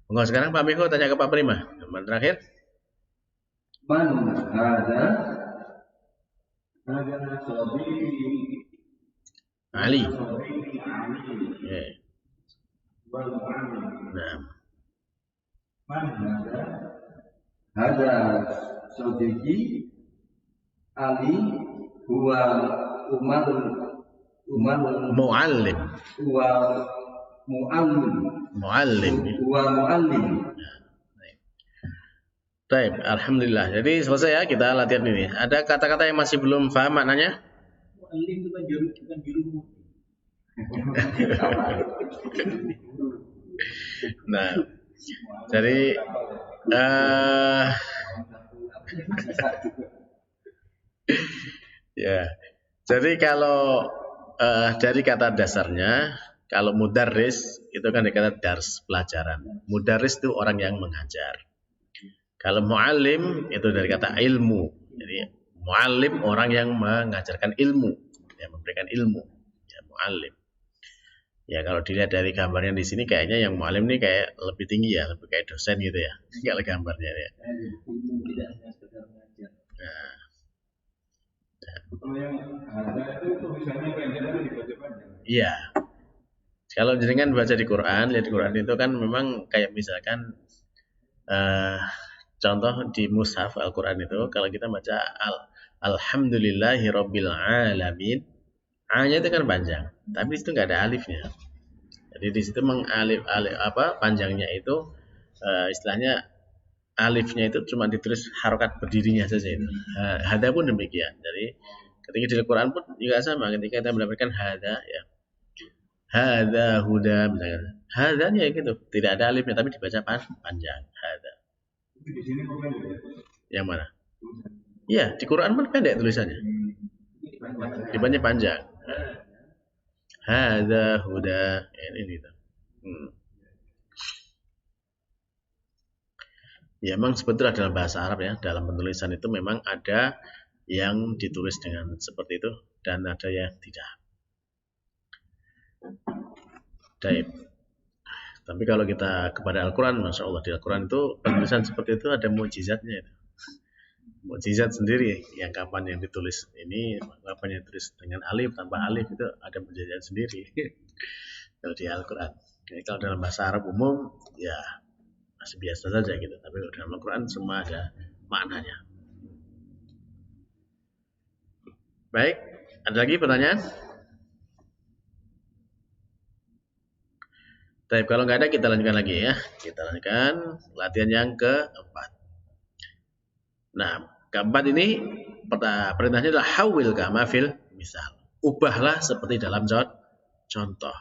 S1: Monggo sekarang Pak Miko tanya ke Pak Prima. Nomor terakhir.
S6: Man hada
S1: Ali. Nah.
S6: Hada Sadiqi Ali huwa
S1: Muallim. Baik, alhamdulillah. Jadi selesai ya kita latihan ini. Ada kata-kata yang masih belum paham maknanya?
S5: Muallim itu kan juru.
S1: Nah, Jadi ya. Jadi kalau dari kata dasarnya, kalau mudarris itu kan dikata dars, pelajaran. Mudarris itu orang yang mengajar. Kalau muallim itu dari kata ilmu. Jadi muallim orang yang mengajarkan ilmu, yang memberikan ilmu. Ya, muallim. Ya kalau dilihat dari gambarnya di sini kayaknya yang muallim ini kayak lebih tinggi ya, lebih kayak dosen gitu ya. Kalau gambarnya ya.
S5: Tidak hanya sekedar mengajar.
S1: Nah,
S7: Kalau yang ada itu tulisannya pendek tapi dibaca panjang.
S1: iya. Kalau jenengan baca di Quran, lihat di Quran itu kan memang kayak misalkan contoh di mushaf Al-Quran itu kalau kita baca Alhamdulillahi Rabbil Alamin, A-nya itu kan panjang, tapi di situ nggak ada alifnya. Jadi di situ panjangnya itu istilahnya alifnya itu cuma ditulis harokat berdirinya saja itu. Hada pun demikian. Jadi ketika di Al-Quran pun juga sama. Ketika kita mendapatkan hada ya, hada huda misalkan, hadanya gitu tidak ada alifnya tapi dibaca panjang hada.
S7: Di sini pendek.
S1: Yang mana? Iya, di Quran pun pendek tulisannya. Dibaca panjang. Hada huda ini gitu. Ya memang sebetulnya dalam bahasa Arab ya, dalam penulisan itu memang ada yang ditulis dengan seperti itu dan ada yang tidak. Baik. Tapi kalau kita kepada Al-Quran, Masya Allah di Al-Quran itu penulisan seperti itu ada mukjizatnya itu. Mukjizat sendiri yang kapan yang ditulis ini, kapan yang ditulis dengan alif tanpa alif itu ada mukjizat sendiri. Kalau di Al-Quran. Jadi kalau dalam bahasa Arab umum ya masih biasa saja gitu. Tapi kalau dalam Al-Quran semua ada maknanya. Baik, ada lagi pertanyaan? Tapi kalau nggak ada kita lanjutkan lagi ya. Kita lanjutkan latihan yang keempat. Nah, keempat ini perintahnya adalah hawil kama fil misal. Ubahlah seperti dalam contoh.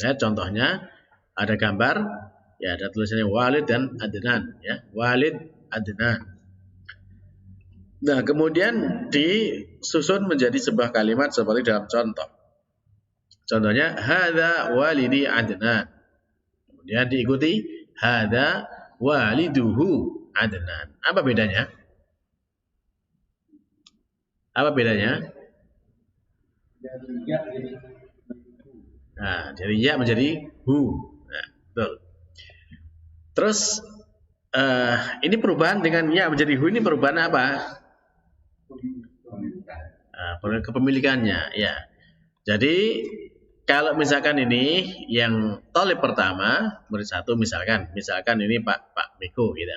S1: Ya, contohnya ada gambar, ya ada tulisannya Walid dan Adnan, ya Walid Adnan. Nah, kemudian disusun menjadi sebuah kalimat seperti dalam contoh. Contohnya hadza walidi Adnan. Kemudian diikuti hadza waliduhu Adnan. Apa bedanya? Apa bedanya? Nah, dari ya menjadi hu. Nah, betul. Terus ini perubahan dengan ya menjadi hu ini perubahan apa? Kepemilikannya, ya. Jadi kalau misalkan ini yang tolib pertama murid satu misalkan ini Pak Miko gitu.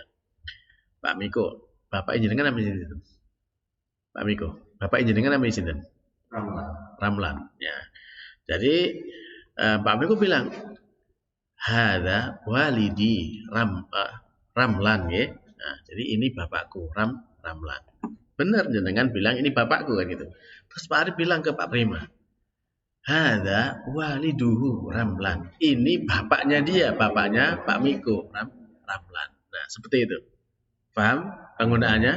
S1: Pak Miko, Bapak jenengan nama sinten? Pak Miko, Bapak jenengan nama sinten? Ramlan. Ya. Jadi Pak Miko bilang hadza walidi Ramlan ya. Nah, jadi ini bapakku Ramlan. Benar jenengan bilang ini bapakku kan gitu. Terus Pak Arif bilang ke Pak Prima, hadza waliduhu Ramlan. Ini bapaknya dia, bapaknya Pak Miko Ramlan. Nah, seperti itu. Paham penggunaannya?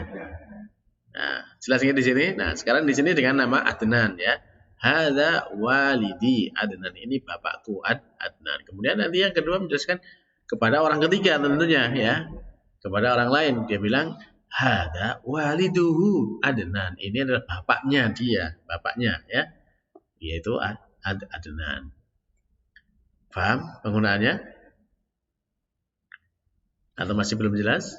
S1: Nah, jelasnya di sini. Nah, sekarang di sini dengan nama Adnan ya. Hadza walidi Adnan. Ini bapakku Adnan. Kemudian nanti yang kedua menjelaskan kepada orang ketiga tentunya ya. Kepada orang lain dia bilang hadza waliduhu Adnan. Ini adalah bapaknya dia, bapaknya ya. Yaitu Adnan. Paham penggunaannya? Atau masih belum jelas?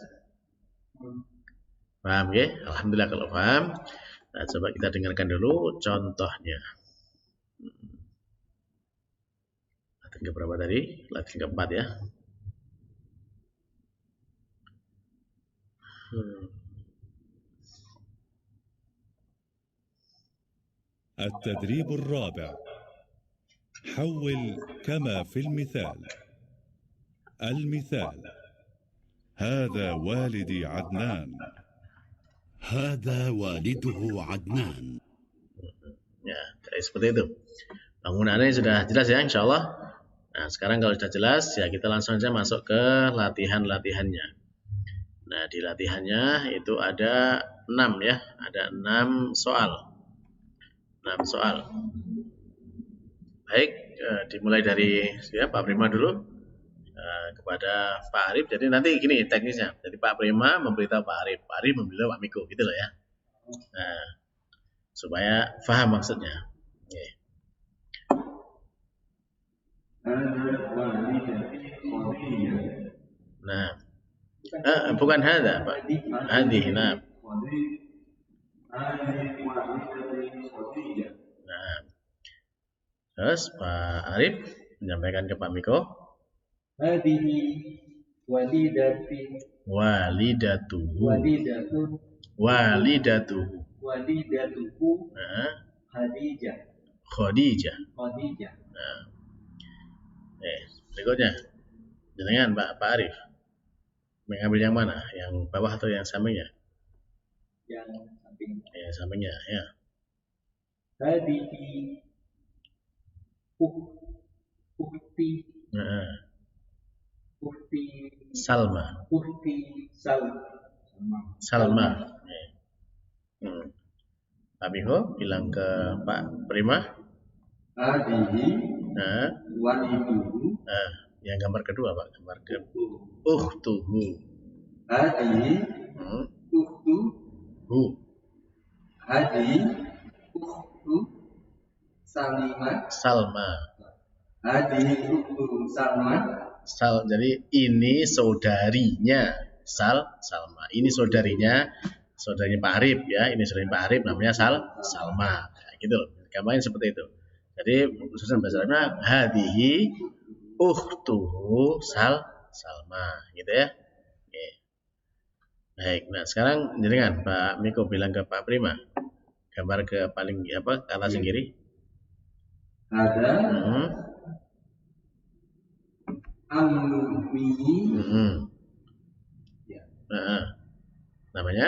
S1: Paham ya? Alhamdulillah kalau paham. Nah, coba kita dengarkan dulu contohnya. Latihan keberapa tadi? Latihan keempat ya.
S3: التدريب الرابع حول كما في المثال. المثال هذا والدي عدنان.
S2: هذا والده عدنان.
S1: Ya, seperti itu. Penggunaannya sudah jelas ya, insya Allah. Nah, sekarang kalau sudah jelas, ya kita langsung aja masuk ke latihan-latihannya. Nah, di latihannya itu ada 6 ya, ada 6 soal. 6 soal. Baik, dimulai dari ya, Pak Prima dulu kepada Pak Arif. Jadi nanti gini teknisnya. Jadi Pak Prima memberitahu Pak Arif memberitahu Pak Miko, gitu loh ya. Nah, supaya paham maksudnya. Oke. Nah, bukan hada, Pak. Hadih, nah. Nah, terus Pak Arif menyampaikan ke Pak Miko.
S5: Hadihi walidati
S1: Walidatuhu.
S5: walidatuhu
S1: Nah,
S5: Khadijah.
S1: Khadijah. Nah, berikutnya. Jenengan Pak Arif mengambil yang mana? Yang bawah atau yang sampingnya?
S5: Yang samping.
S1: Yang sampingnya, ya.
S5: Hadihi ukti
S1: Nah,
S5: ukti
S1: Salma.
S5: Salma.
S1: Pak Miko bilang ke Pak Prima.
S6: Hadihi
S1: Nah,
S6: waliduhu.
S1: yang gambar kedua Pak, gambar ke uhtuhu.
S6: Hadihi ukhtu. Hadihi ukhtu
S1: Salma.
S6: Hadihi ukhtu Salma.
S1: Jadi ini saudarinya Salma. Ini saudaranya Pak Arif ya. Ini saudaranya Pak Arif namanya Salma. Nah, gitu loh. Gambarnya seperti itu. Jadi susunan bahasa Arabnya hadihi ukhtuhu Salma gitu ya. Oke. Baik. Nah, sekarang jenengan Pak Miko bilang ke Pak Prima. Gambar ke paling ke atas yang kiri.
S6: Ada Ammi.
S1: Namanya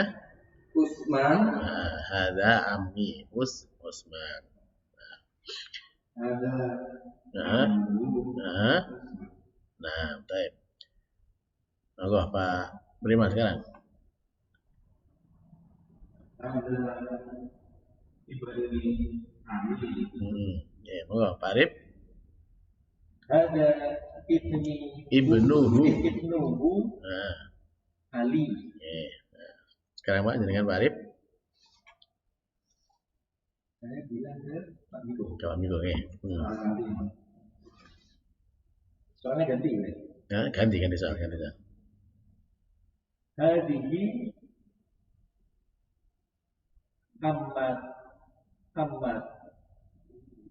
S6: Usman.
S1: Ada Ammi Usman.
S6: Ada
S1: baik. Monggo Pak Prima sekarang.
S7: Ada Ibrahim Ali.
S1: Ya, monggo Pak Arif.
S5: Ada
S1: Ibnuhu.
S5: Ali.
S1: Sekarang Pak jenengan Pak Arif.
S5: Saya bilang ke Pak Miko.
S1: Ke Pak Miko ya.
S5: Soalnya ganti ya.
S1: Nah, ganti soal.
S5: Hadihi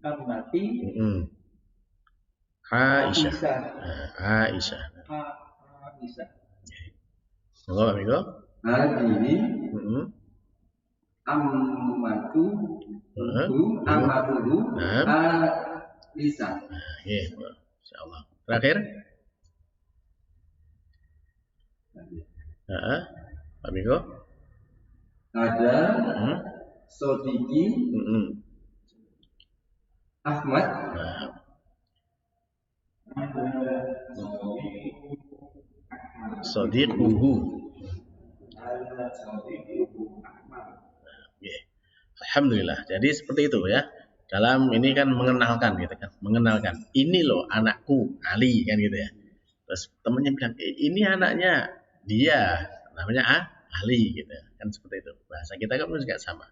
S5: ammati
S1: Aisyah.
S5: Aisyah.
S1: Monggo Pak Miko.
S6: Hadihi ammatuhu Alisa.
S1: Iya, insyaallah. Terakhir. Pak Miko.
S6: Ada Sodiki Ahmad.
S1: Sodiquhu. Alhamdulillah. Jadi seperti itu ya. Dalam ini kan mengenalkan gitu kan. Mengenalkan. Ini loh anakku Ali kan gitu ya. Terus temannya bilang, ini anaknya dia namanya Ali gitu ya. Kan seperti itu. Bahasa kita kan juga sama.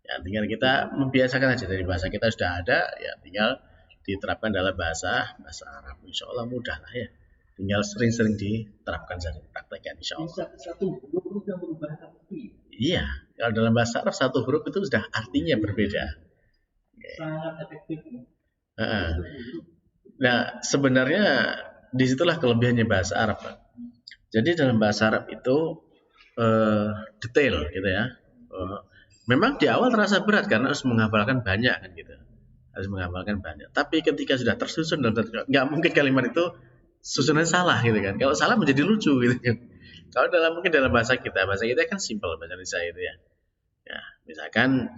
S1: Ya tinggal kita membiasakan aja dari bahasa kita sudah ada ya tinggal diterapkan dalam bahasa Arab. Insya Allah mudah lah ya. Tinggal sering-sering diterapkan saja, praktekkan insya Allah.
S5: Satu huruf sudah berubah arti.
S1: Iya, kalau dalam bahasa Arab satu huruf itu sudah artinya berbeda.
S5: Sangat efektif.
S1: Nah, sebenarnya disitulah kelebihannya bahasa Arab, Pak. Jadi dalam bahasa Arab itu detail gitu ya. Memang di awal terasa berat karena harus menghafalkan banyak kan gitu. Harus menghafalkan banyak. Tapi ketika sudah tersusun dan nggak mungkin kalimat itu susunan salah gitu kan. Kalau salah menjadi lucu gitu kan. Kalau mungkin dalam bahasa kita kan simple bahasa Indonesia itu ya. Ya, misalkan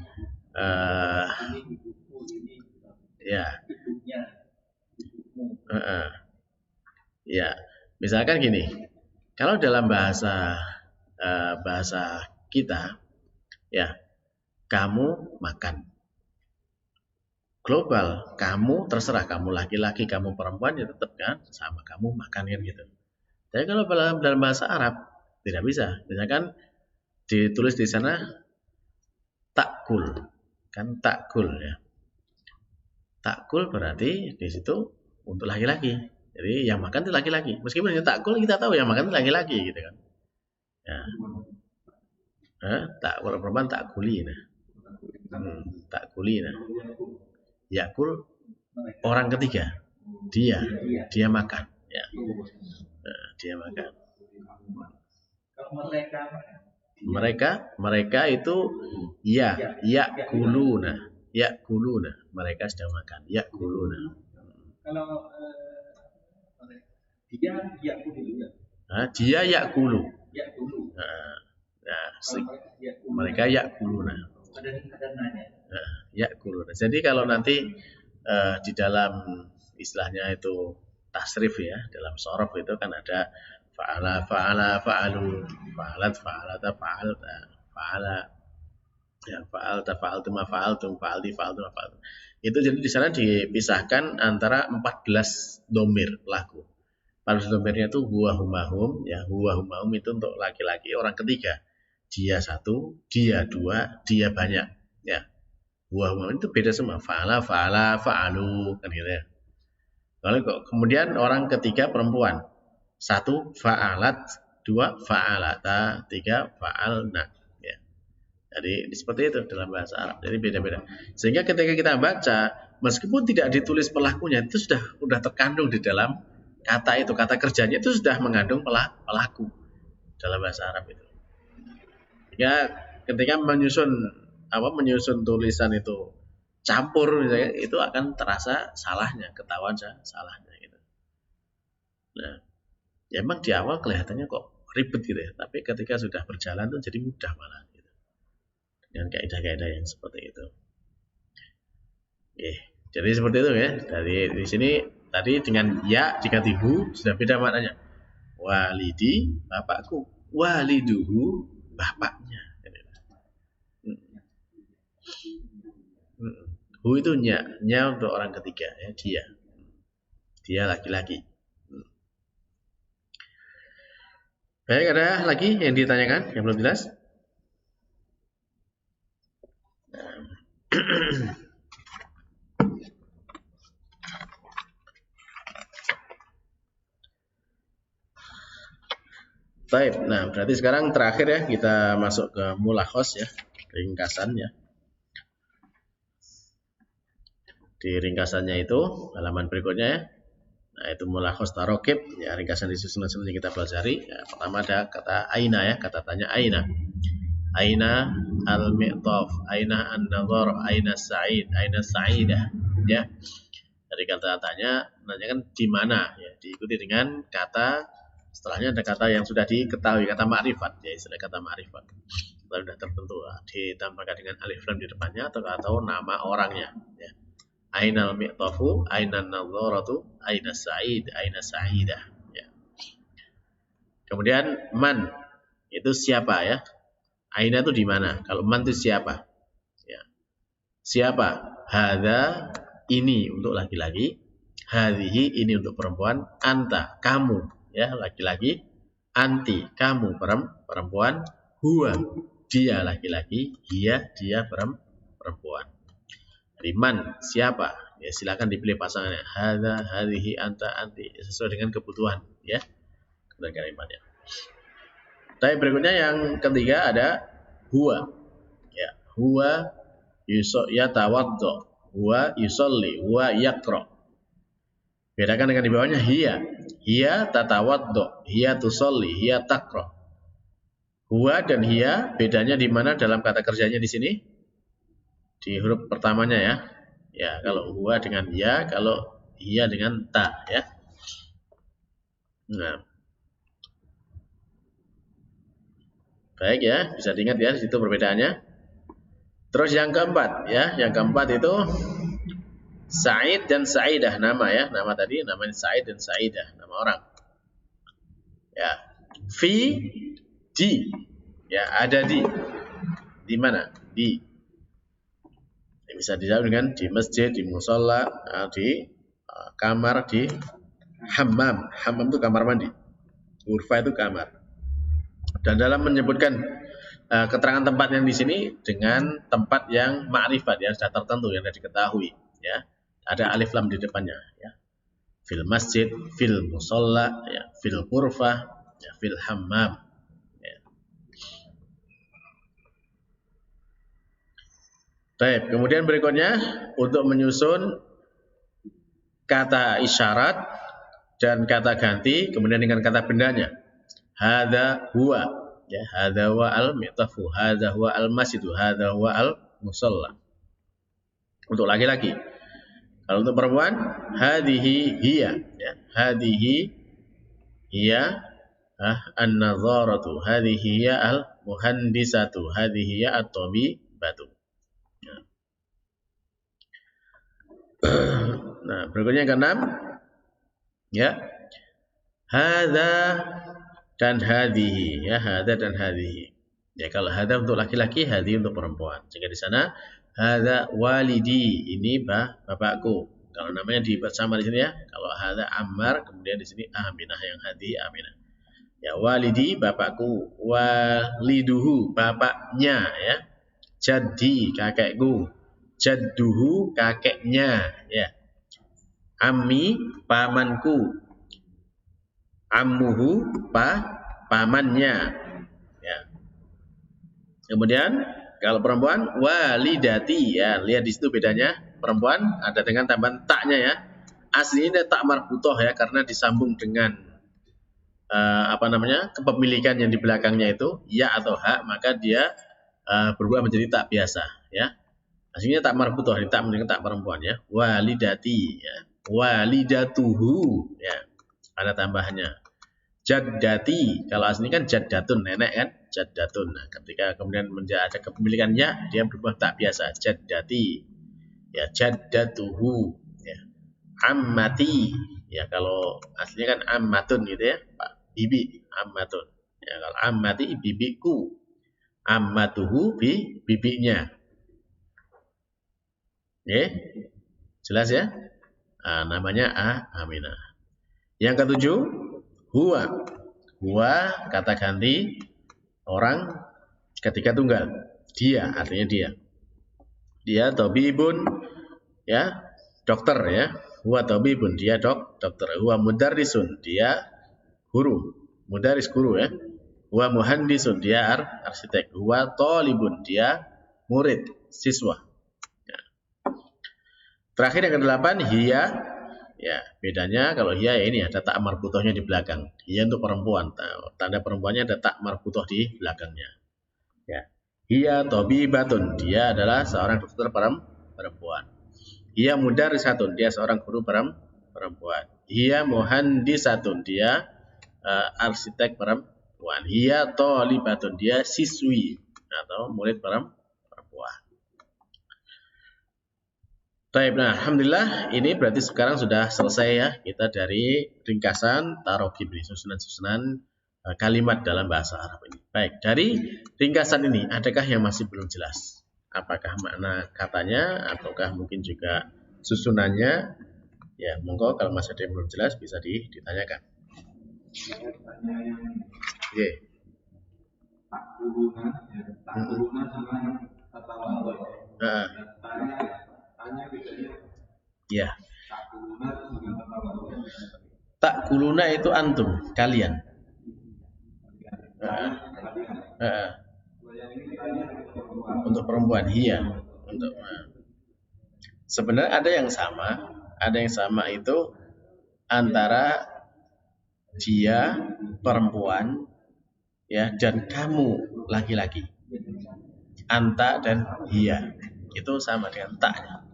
S1: Ya, misalkan gini, kalau dalam bahasa kita, ya, kamu makan. Global, kamu terserah, kamu laki-laki, kamu perempuan, ya tetap kan sama, kamu makan kan gitu. Tapi kalau dalam bahasa Arab tidak bisa. Misalkan ditulis di sana takul, kan takul ya. Takul berarti di situ untuk laki-laki. Jadi yang makan itu laki-laki. Meskipun itu takul, kita tahu yang makan itu laki-laki gitu kan. Ya. Takul perempuan takuli nah. Takuli nah. Yakul orang ketiga. Dia makan ya. Dia makan. Mereka itu yakuluna. Mereka sedang makan. Yakuluna.
S5: Kalau dia yakulu.
S1: Dia yakulu.
S5: Yakulu.
S1: Mereka yakuluna. Yakuluna. Jadi kalau nanti di dalam istilahnya itu tasrif ya, dalam sorof itu kan ada fa'ala, fa'alu, fa'alat, fa'alata, fa'ala, ya, fa'alta, fa'altum, fa'altum, fa'alti, fa'altum, fa'altum. Itu jadi di sana dipisahkan antara 14 domir pelaku. 14 domirnya itu huwa humahum, ya, huwa humahum itu untuk laki-laki orang ketiga. Dia satu, dia dua, dia banyak, ya. Huwa humahum itu beda semua. Fa'ala, fa'alu, kan gitu ya. Lalu kemudian orang ketiga perempuan. 1 fa'alat, 2 fa'alata, 3 fa'alna. Ya. Jadi seperti itu dalam bahasa Arab. Jadi beda-beda. Sehingga ketika kita baca, meskipun tidak ditulis pelakunya, itu sudah terkandung di dalam kata itu. Kata kerjanya itu sudah mengandung pelaku dalam bahasa Arab itu. Ya, ketika menyusun tulisan itu campur misalnya, itu akan terasa salahnya, ketahuan salahnya gitu. Nah, ya emang di awal kelihatannya kok ribet gitu ya, tapi ketika sudah berjalan tuh jadi mudah malah gitu. Dengan kaidah-kaidah yang seperti itu. Jadi seperti itu ya. Dari di sini tadi dengan ya diganti hu sudah beda maknanya. Walidi, bapakku. Waliduhu, bapaknya. Hu itu nya untuk orang ketiga ya, dia laki-laki. Baik, ada lagi yang ditanyakan yang belum jelas? Baik, nah berarti sekarang terakhir ya kita masuk ke mulakhos ya, ringkasan ya. Di ringkasannya itu halaman berikutnya ya. Nah itu mulakhos tarokib ya, ringkasan disusun seperti kita pelajari. Ya, pertama ada kata aina ya, kata tanya aina. Aina al-mi'taf, aina an-nazar, aina sa'id, aina sa'idah ya. Dari kata tanya nanyakan di mana ya, diikuti dengan kata setelahnya ada kata yang sudah diketahui, kata ma'rifat ya, istilah kata ma'rifat. Kalau sudah tertentu ditambahkan dengan alif lam di depannya atau nama orangnya ya. Ainal mi'tafu, ainan nazaratu, aina sa'id, aina sa'idah ya. Kemudian man itu siapa ya? Aina itu di mana? Kalau man itu siapa? Ya. Siapa? Hadza ini untuk laki-laki, hadhihi ini untuk perempuan, anta kamu ya laki-laki, anti kamu perempuan, huwa dia laki-laki, hiya dia perempuan. Dari man siapa? Ya silakan dipilih pasangannya. Hadza, hadhihi, anta, anti sesuai dengan kebutuhan ya. Dan kalimatnya. Tapi berikutnya yang ketiga ada huwa. Ya, huwa yatawaddo, huwa yusolli, huwa yaqra. Bedakan dengan di bawahnya hiya. Hiya tatawaddo, hiya tusolli, hiya taqra. Huwa dan hiya bedanya di mana dalam kata kerjanya di sini? Di huruf pertamanya ya. Ya, kalau huwa dengan ya, kalau hiya dengan ta ya. Nah. Baik ya, bisa diingat ya di situ perbedaannya. Terus yang keempat ya, yang keempat itu Sa'id dan Sa'idah nama ya, nama tadi namanya Sa'id dan Sa'idah, nama orang. Ya. Fi di. Ya, ada di mana? Di. Ya, bisa dijawab dengan di masjid, di musholla, di kamar, di hammam. Hammam itu kamar mandi. Ghurfah itu kamar. Dan dalam menyebutkan keterangan tempat yang di sini dengan tempat yang ma'rifat yang sudah tertentu yang sudah diketahui ya. Ada alif lam di depannya ya. Fil masjid, fil musholla, ya, fil ghurfah, ya, fil hammam. Ya. Baik, kemudian berikutnya untuk menyusun kata isyarat dan kata ganti kemudian dengan kata bendanya. Hadza huwa, ya, hadza huwa al-mi'tafu, hadza huwa al-masjidu, hadza huwa al-musalla. Untuk laki-laki. Kalau untuk perempuan, hadhihi hiya, ya, hadhihi hiya an-nadharatu, hadhihi hiya al-muhandisatu, hadhihi hiya at-tabibatu. Ya. Nah, berikutnya yang keenam, ya, hadza dan hadhihi, ya, hadza dan hadhihi. Ya, kalau hadza untuk laki-laki, hadhihi untuk perempuan. Jika di sana hadza walidi, ini bapakku. Kalau namanya bersama di sini ya. Kalau hadza Ammar, kemudian di sini Aminah, yang hadhihi Aminah. Ya, walidi bapakku, waliduhu bapaknya ya. Jaddi kakekku, jadduhu kakeknya ya. Ammi pamanku, ammuhu pamannya ya. Kemudian kalau perempuan walidati ya, lihat di situ bedanya. Perempuan ada dengan tambahan taknya ya. Aslinya tak marbutoh ya, karena disambung dengan kepemilikan yang di belakangnya itu ya atau hak, maka dia berubah menjadi tak biasa ya. Aslinya tak marbutoh, tak menjadi tak perempuan ya. Walidati ya. Walidatuhu ya. Ada tambahannya. Jaddati, kalau aslinya kan jaddatun, nenek kan, jaddatun. Nah, ketika kemudian ada kepemilikannya, dia berubah tak biasa, jaddati. Ya, jaddatuhu ya. Ammati ya, kalau aslinya kan ammatun gitu ya, Pak, bibi, ammatun. Ya, kalau ammati bibiku, ammatuhu bibinya. Ya. Jelas ya? Nah, namanya Aminah. Yang ketujuh, huwa. Huwa kata ganti orang ketiga tunggal. Dia, artinya dia. Dia tabibun ya, dokter ya. Huwa tabibun, dia dokter. Huwa mudarrisun, dia guru. Mudarris guru ya. Huwa muhandisun, dia arsitek. Huwa talibun, dia murid, siswa. Ya. Terakhir yang kedelapan, hiya. Ya, bedanya kalau hiya ya ini ada tak marbutohnya di belakang. Hiya untuk perempuan. Tanda perempuannya ada tak marbutoh di belakangnya. Ya. Hiya tabibatun, dia adalah seorang dokter perempuan. Hiya mudarrisatun, dia seorang guru perempuan. Hiya muhandisatun, dia arsitek perempuan. Hiya thalibatun, dia siswi atau murid perempuan. Baik, nah alhamdulillah ini berarti sekarang sudah selesai ya kita dari ringkasan tarokib ini, susunan-susunan kalimat dalam bahasa Arab ini. Baik, dari ringkasan ini adakah yang masih belum jelas? Apakah makna katanya ataukah mungkin juga susunannya? Ya, monggo kalau masih ada yang belum jelas bisa ditanyakan. Oke.
S7: Tak turunan sama kata wawai. Tanya bedanya.
S1: Ya.
S7: Tak turunan dengan kata wawai.
S1: Tak kuluna itu antum, kalian. Untuk perempuan, iya. Untuk sebenarnya ada yang sama itu antara dia perempuan ya dan kamu laki-laki. Anta dan hiya itu sama dengan taknya.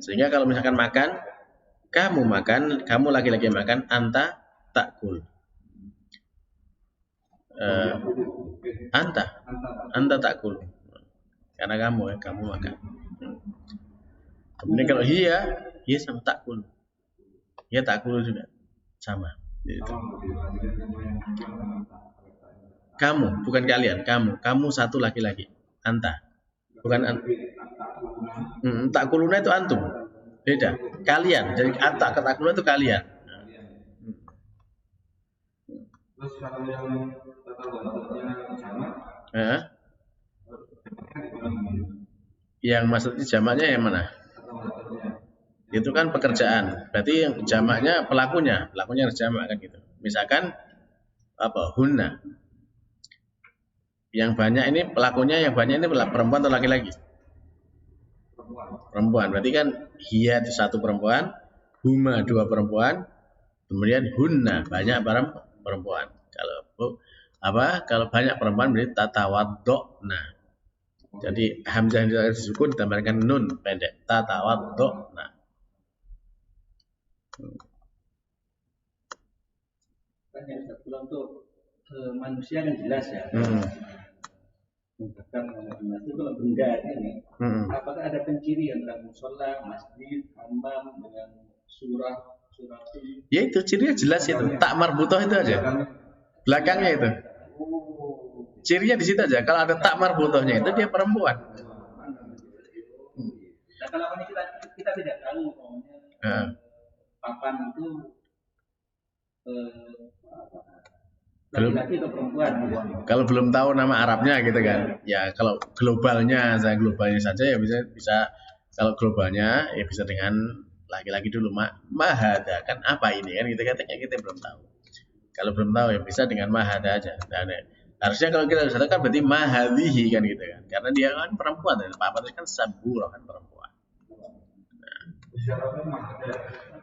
S1: Sehingga kalau misalkan makan, kamu laki-laki makan, anta takul. Anta takul. Karena kamu makan. Kemudian kalau hiya sama takul. Hiya takul juga sama. Gitu. Kamu, bukan kalian, kamu satu laki-laki, anta, bukan takuluna itu antum, beda, kalian, jadi anta takuluna itu kalian.
S7: Terus kalau yang kata-katanya sama,
S1: yang maksudnya jamaknya yang mana? Itu kan pekerjaan, berarti yang jamaknya pelakunya harus jamak kan gitu. Misalkan apa? Hunna. Yang banyak ini pelakunya, yang banyak ini perempuan atau laki-laki? Perempuan. Berarti kan hiya itu satu perempuan, huma dua perempuan, kemudian hunna banyak perempuan. Kalau banyak perempuan berarti tatawaddona. Jadi hamzah yang disukun ditambahkan nun pendek, tatawaddona.
S5: Kan yang saya bilang tuh manusia kan jelas ya. Bahkan itu kalau benda ini, apakah ada pencirian dalam musola, masjid, hammam dengan surah itu?
S1: Ya itu cirinya jelas itu, tak marbutoh itu aja. Belakangnya itu. Cirinya di situ aja. Kalau ada tak marbutohnya itu dia perempuan.
S5: Nah kalau kita tidak tahu papan itu laki-laki atau perempuan.
S1: Kalau belum tahu nama Arabnya gitu kan. Ya kalau globalnya saja ya bisa kalau globalnya ya bisa dengan laki-laki dulu. Mahada kan apa ini kan gitu katanya kita belum tahu. Kalau belum tahu ya bisa dengan mahada aja. Dan harusnya kalau kita bisa kan berarti mahadihi kan gitu kan. Karena dia kan perempuan dan apa itu kan sabura kan perempuan. Nah.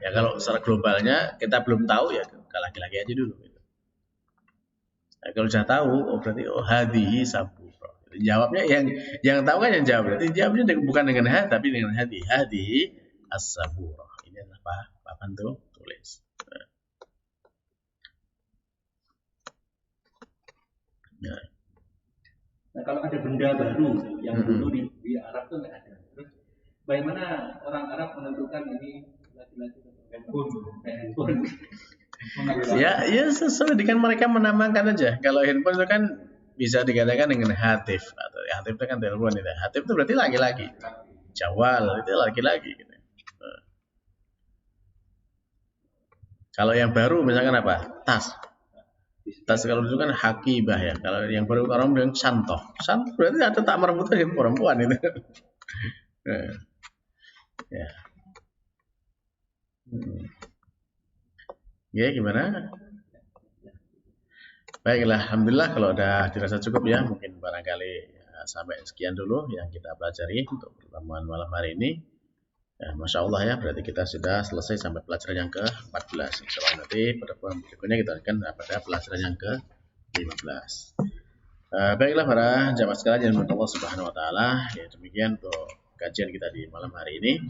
S1: Ya kalau secara globalnya kita belum tahu ya ke laki-laki aja dulu gitu. Nah, kalau sudah tahu berarti hadihi sabura. Jawabnya yang tahu kan yang jawab. Berarti jawabnya bukan dengan tapi dengan hadihi as-sabura. Ini adalah papan tuh tulis.
S5: Nah kalau ada benda baru yang dulu di Arab tuh nggak ada. Terus bagaimana orang Arab menentukan ini laki-laki atau handphone?
S1: Ya sesuai dengan mereka menamakan aja. Kalau handphone itu kan bisa dikatakan dengan hatif atau hatif itu kan telepon itu. Hatif itu berarti laki-laki. Jawal itu laki-laki. Gitu. Kalau yang baru misalkan apa? Tas kalau itu kan hakibah ya. Kalau yang baru orang bilang santoh. Santoh berarti ada tak merebutkan perempuan itu. Ya. Ya gimana? Baiklah, alhamdulillah kalau udah dirasa cukup ya. Mungkin barangkali sampai sekian dulu yang kita pelajari untuk pertemuan malam hari ini. Ya, Masya Allah ya, berarti kita sudah selesai sampai pelajaran yang ke-14. Insya Allah nanti pertemuan berikutnya kita akan pada pelajaran yang ke-15. Baiklah para jamaah sekalian yang Allah Subhanahu Wa Taala, ya demikian untuk kajian kita di malam hari ini.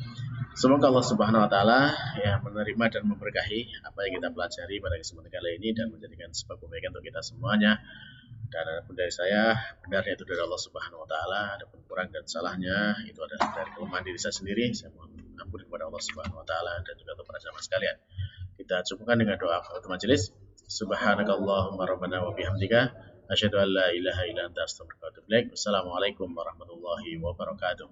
S1: Semoga Allah Subhanahu Wa Taala ya menerima dan memberkahi apa yang kita pelajari pada kesempatan kali ini dan menjadikan sebab kebaikan untuk kita semuanya. Dan adapun dari saya, benarnya itu dari Allah Subhanahu Wa Taala. Adapun kurang dan salahnya itu adalah dari kelemahan diri saya sendiri. Saya mohon ampun kepada Allah Subhanahu Wa Taala dan juga untuk para jamaah sekalian. Kita cukupkan dengan doa untuk majelis. Subhanakallahumma rabbana wa bihamdika asyhadu an la ilaha illa anta astaghfiruka wa atubu ilaik. Wassalamualaikum warahmatullahi wabarakatuh.